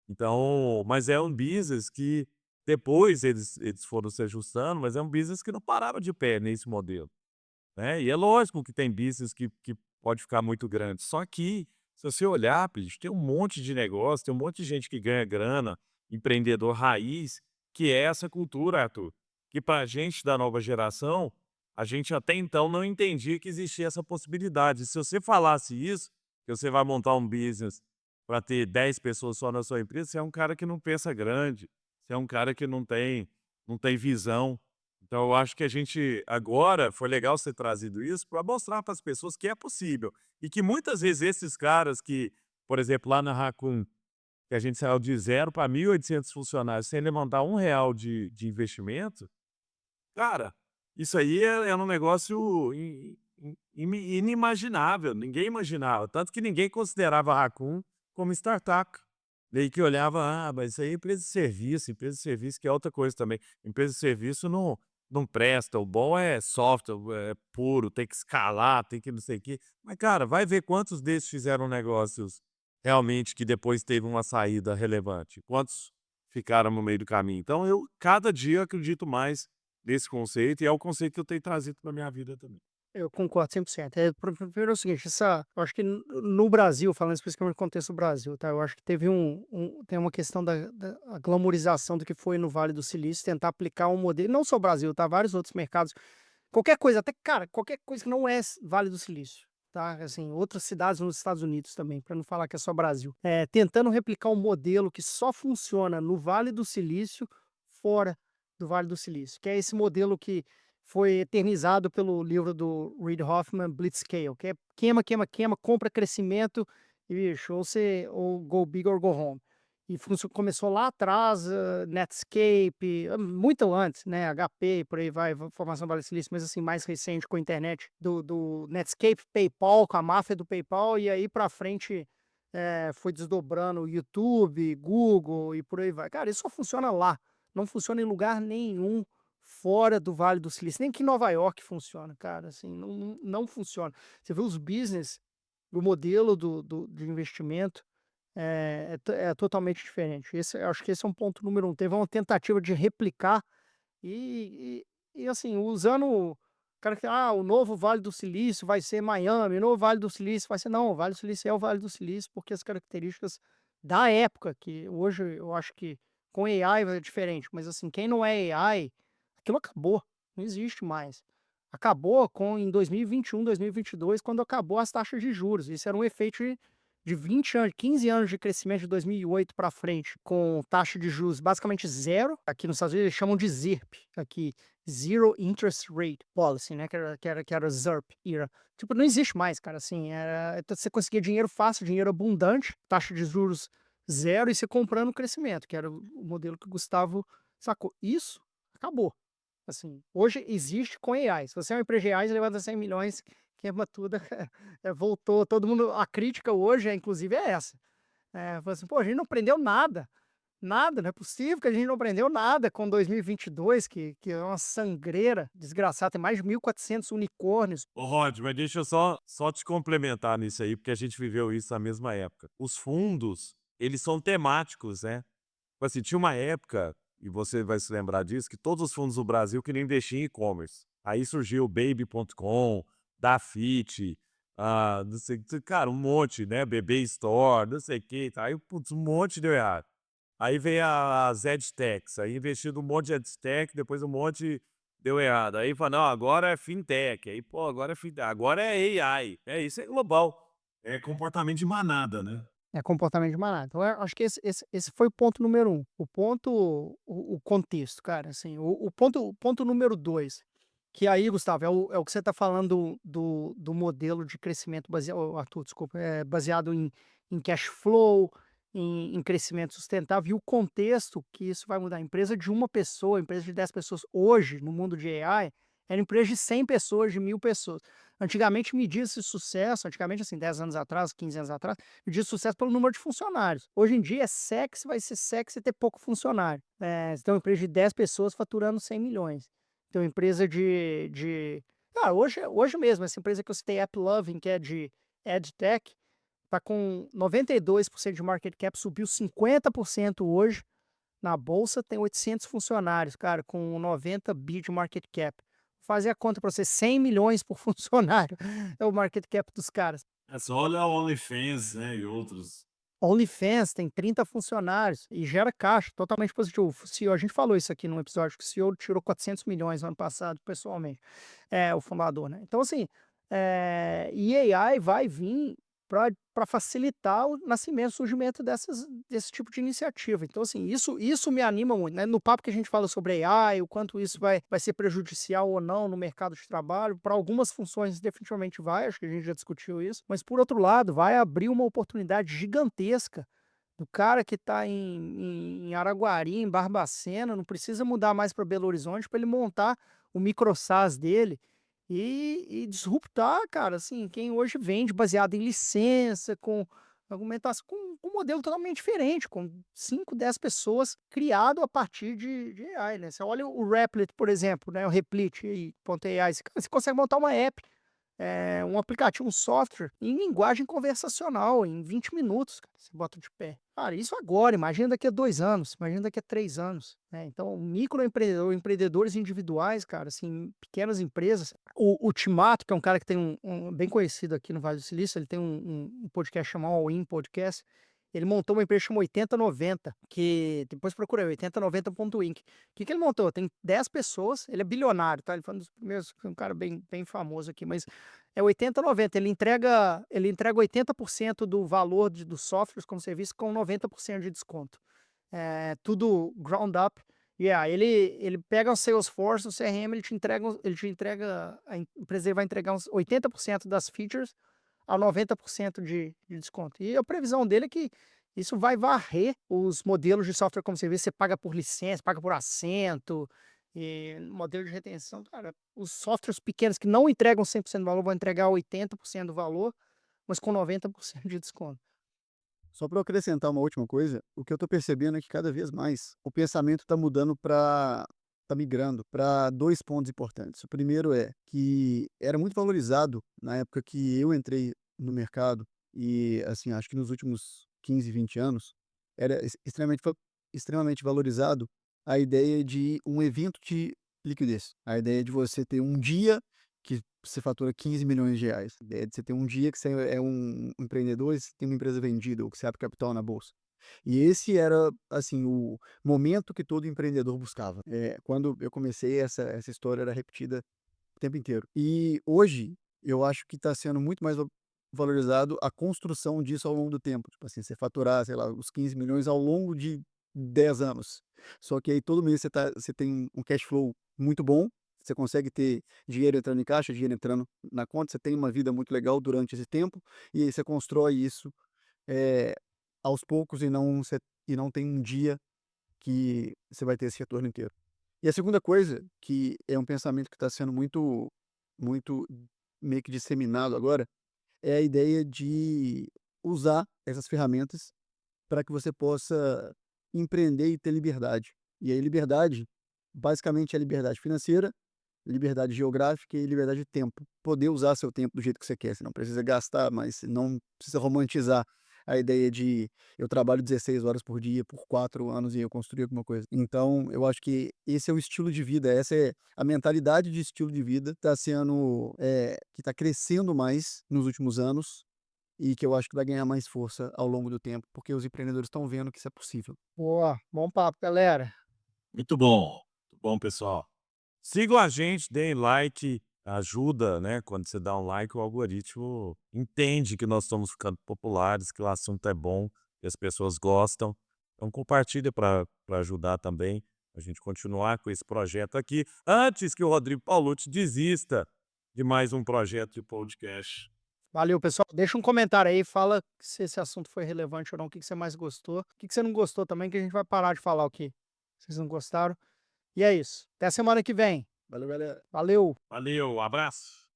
Então, mas é um business que depois eles foram se ajustando, mas é um business que não parava de pé nesse modelo, né. E é lógico que tem business que pode ficar muito grande, só que se você olhar, bicho, tem um monte de negócio, tem um monte de gente que ganha grana, empreendedor raiz, que é essa cultura, Arthur, que pra gente da nova geração, a gente até então não entendia que existia essa possibilidade. Se você falasse isso, que você vai montar um business para ter 10 pessoas só na sua empresa, você é um cara que não pensa grande, você é um cara que não tem visão. Então eu acho que a gente agora foi legal você ter trazido isso para mostrar para as pessoas que é possível. E que muitas vezes esses caras que, por exemplo, lá na Raccoon, que a gente saiu de 0 para 1.800 funcionários sem levantar R$ 1 de investimento, cara, isso aí é um negócio inimaginável, ninguém imaginava, tanto que ninguém considerava a Raccoon como startup. Daí que olhava: "Ah, mas isso aí é empresa de serviço que é outra coisa também, empresa de serviço não presta, o bom é software, é puro, tem que escalar, tem que não sei o quê". Mas cara, vai ver quantos desses fizeram negócios realmente que depois teve uma saída relevante, quantos ficaram no meio do caminho. Então eu, cada dia, acredito mais nesse conceito e é o conceito que eu tenho trazido para minha vida também. Eu concordo 100%. Primeiro é o seguinte, eu acho que no Brasil, falando especificamente no contexto do Brasil, tá? Eu acho que teve tem uma questão da a glamorização do que foi no Vale do Silício, tentar aplicar um modelo, não só o Brasil, tá? Vários outros mercados, qualquer coisa, até, cara, qualquer coisa que não é Vale do Silício, tá? Assim, outras cidades nos Estados Unidos também, para não falar que é só Brasil. Tentando replicar um modelo que só funciona no Vale do Silício, fora do Vale do Silício, que é esse modelo que foi eternizado pelo livro do Reid Hoffman, Blitzscale, que é queima, queima, queima, compra crescimento e, bicho, ou go big or go home. E começou lá atrás, Netscape, muito antes, né? HP, por aí vai, formação Vale do Silício, mas assim, mais recente com a internet, do Netscape, PayPal, com a máfia do PayPal, e aí pra frente foi desdobrando o YouTube, Google e por aí vai. Cara, isso só funciona lá, não funciona em lugar nenhum fora do Vale do Silício, nem que em Nova York funciona, cara, assim, não funciona. Você vê os business, o modelo de investimento, é totalmente diferente. Eu acho que esse é um ponto número um. Teve uma tentativa de replicar e assim, usando o cara que o novo Vale do Silício vai ser Miami, o novo Vale do Silício vai ser. Não, o Vale do Silício é o Vale do Silício, porque as características da época, que hoje eu acho que com AI é diferente, mas assim, quem não é AI, aquilo acabou, não existe mais. Acabou em 2021, 2022, quando acabou as taxas de juros. Isso era um efeito de 20 anos, 15 anos de crescimento de 2008 para frente, com taxa de juros basicamente zero. Aqui nos Estados Unidos eles chamam de ZIRP, aqui, Zero Interest Rate Policy, né, que era ZIRP era. Tipo, não existe mais, cara, assim, então você conseguia dinheiro fácil, dinheiro abundante, taxa de juros zero e você comprando crescimento, que era o modelo que o Gustavo sacou. Isso acabou. Assim, hoje existe com AI. Se você é uma empresa de AI, você levanta 100 milhões, queima tudo, voltou. Todo mundo. A crítica hoje, inclusive, é essa. Fala assim, pô, a gente não aprendeu nada. Nada, não é possível que a gente não aprendeu nada com 2022, que é uma sangreira desgraçada. Tem mais de 1.400 unicórnios. Ô Rod, mas deixa eu só te complementar nisso aí, porque a gente viveu isso na mesma época. Os fundos, eles são temáticos, né? Tipo assim, tinha uma época, e você vai se lembrar disso, que todos os fundos do Brasil queriam investir em e-commerce. Aí surgiu o Baby.com, Dafit, não sei, cara, um monte, né? BB Store, não sei o que. Aí, putz, um monte deu errado. Aí veio as EdTechs, aí investiu num monte de EdTech, depois um monte deu errado. Aí fala, não, agora é fintech. Aí, pô, agora é fintech, agora é AI. É isso, é global. É comportamento de manada, né? É comportamento de manada. Então, eu acho que esse foi o ponto número um. O contexto, cara. Assim, o ponto número dois, que aí, Gustavo, é o que você está falando do modelo de crescimento baseado, Arthur, desculpa, baseado em cash flow, em crescimento sustentável, e o contexto que isso vai mudar. Empresa de uma pessoa, empresa de 10 pessoas, hoje, no mundo de AI, era empresa de 100 pessoas, de 1.000 pessoas. Antigamente media-se sucesso, antigamente, assim, 10 anos atrás, 15 anos atrás, media sucesso pelo número de funcionários. Hoje em dia vai ser sexy ter pouco funcionário. Você tem uma empresa de 10 pessoas faturando 100 milhões. Tem uma empresa hoje mesmo, essa empresa que eu citei, AppLovin, que é de EdTech, tá com 92% de market cap, subiu 50% hoje. Na bolsa tem 800 funcionários, cara, com 90 bi de market cap. Fazer a conta para você, 100 milhões por funcionário é o market cap dos caras. É só olhar o OnlyFans, né, e outros. OnlyFans tem 30 funcionários e gera caixa, totalmente positivo. O CEO, a gente falou isso aqui num episódio, que o CEO tirou 400 milhões no ano passado, pessoalmente, o fundador, né? Então, assim, e AI vai vir para facilitar o nascimento, o surgimento desse tipo de iniciativa. Então, assim, isso me anima muito, né? No papo que a gente fala sobre AI, o quanto isso vai ser prejudicial ou não no mercado de trabalho, para algumas funções definitivamente vai, acho que a gente já discutiu isso, mas por outro lado, vai abrir uma oportunidade gigantesca do cara que está em Araguari, em Barbacena, não precisa mudar mais para Belo Horizonte para ele montar o microsas dele e disruptar, cara, assim, quem hoje vende baseado em licença, com argumentação, com um modelo totalmente diferente, com 5, 10 pessoas criado a partir de AI, né? Você olha o Replit, por exemplo, né? O Replit.ai, você consegue montar uma app um aplicativo, um software em linguagem conversacional, em 20 minutos, cara, você bota de pé. Cara, isso agora, imagina daqui a 2 anos, imagina daqui a 3 anos, né? Então, microempreendedor, empreendedores individuais, cara, assim, pequenas empresas. O Timato, que é um cara que tem bem conhecido aqui no Vale do Silício, ele tem um podcast chamado All In Podcast. Ele montou uma empresa chamada 8090, que depois procurei, 8090.inc. O que que ele montou? Tem 10 pessoas, ele é bilionário, tá? Ele foi um dos primeiros, um cara bem famoso aqui, mas é 8090. Ele entrega 80% do valor dos softwares como serviço com 90% de desconto. É tudo ground up. E aí ele pega o Salesforce, o CRM, a empresa vai entregar uns 80% das features a 90% de desconto. E a previsão dele é que isso vai varrer os modelos de software como serviço. Você paga por licença, paga por assento, e modelo de retenção. Cara, os softwares pequenos que não entregam 100% do valor vão entregar 80% do valor, mas com 90% de desconto. Só para acrescentar uma última coisa, o que eu estou percebendo é que cada vez mais o pensamento está mudando está migrando para 2 pontos importantes. O primeiro é que era muito valorizado na época que eu entrei no mercado e, assim, acho que nos últimos 15, 20 anos, era extremamente valorizado a ideia de um evento de liquidez. A ideia de você ter um dia que você fatura 15 milhões de reais. A ideia de você ter um dia que você é um empreendedor e você tem uma empresa vendida ou que você abre capital na bolsa. E esse era, assim, o momento que todo empreendedor buscava. Quando eu comecei, essa história era repetida o tempo inteiro. E hoje, eu acho que está sendo muito mais valorizado a construção disso ao longo do tempo. Tipo assim, você faturar, sei lá, os 15 milhões ao longo de 10 anos. Só que aí todo mês você tem um cash flow muito bom, você consegue ter dinheiro entrando em caixa, dinheiro entrando na conta, você tem uma vida muito legal durante esse tempo, e aí você constrói isso eh, aos poucos e não tem um dia que você vai ter esse retorno inteiro. E a segunda coisa, que é um pensamento que está sendo muito meio que disseminado agora, é a ideia de usar essas ferramentas para que você possa empreender e ter liberdade. E aí liberdade, basicamente é liberdade financeira, liberdade geográfica e liberdade de tempo. Poder usar seu tempo do jeito que você quer, você não precisa gastar, mas não precisa romantizar a ideia de eu trabalho 16 horas por dia por 4 anos e eu construí alguma coisa. Então, eu acho que esse é o estilo de vida, essa é a mentalidade de estilo de vida que está crescendo mais nos últimos anos e que eu acho que vai ganhar mais força ao longo do tempo, porque os empreendedores estão vendo que isso é possível. Boa, bom papo, galera. Muito bom. Muito bom, pessoal. Sigam a gente, deem like, ajuda, né? Quando você dá um like, o algoritmo entende que nós estamos ficando populares, que o assunto é bom, que as pessoas gostam. Então compartilha para ajudar também a gente continuar com esse projeto aqui, antes que o Rodrigo Paulucci desista de mais um projeto de podcast. Valeu, pessoal. Deixa um comentário aí, fala se esse assunto foi relevante ou não, o que que você mais gostou, o que que você não gostou também, que a gente vai parar de falar o que vocês não gostaram. E é isso. Até semana que vem. Valeu, galera. Valeu! Valeu, abraço!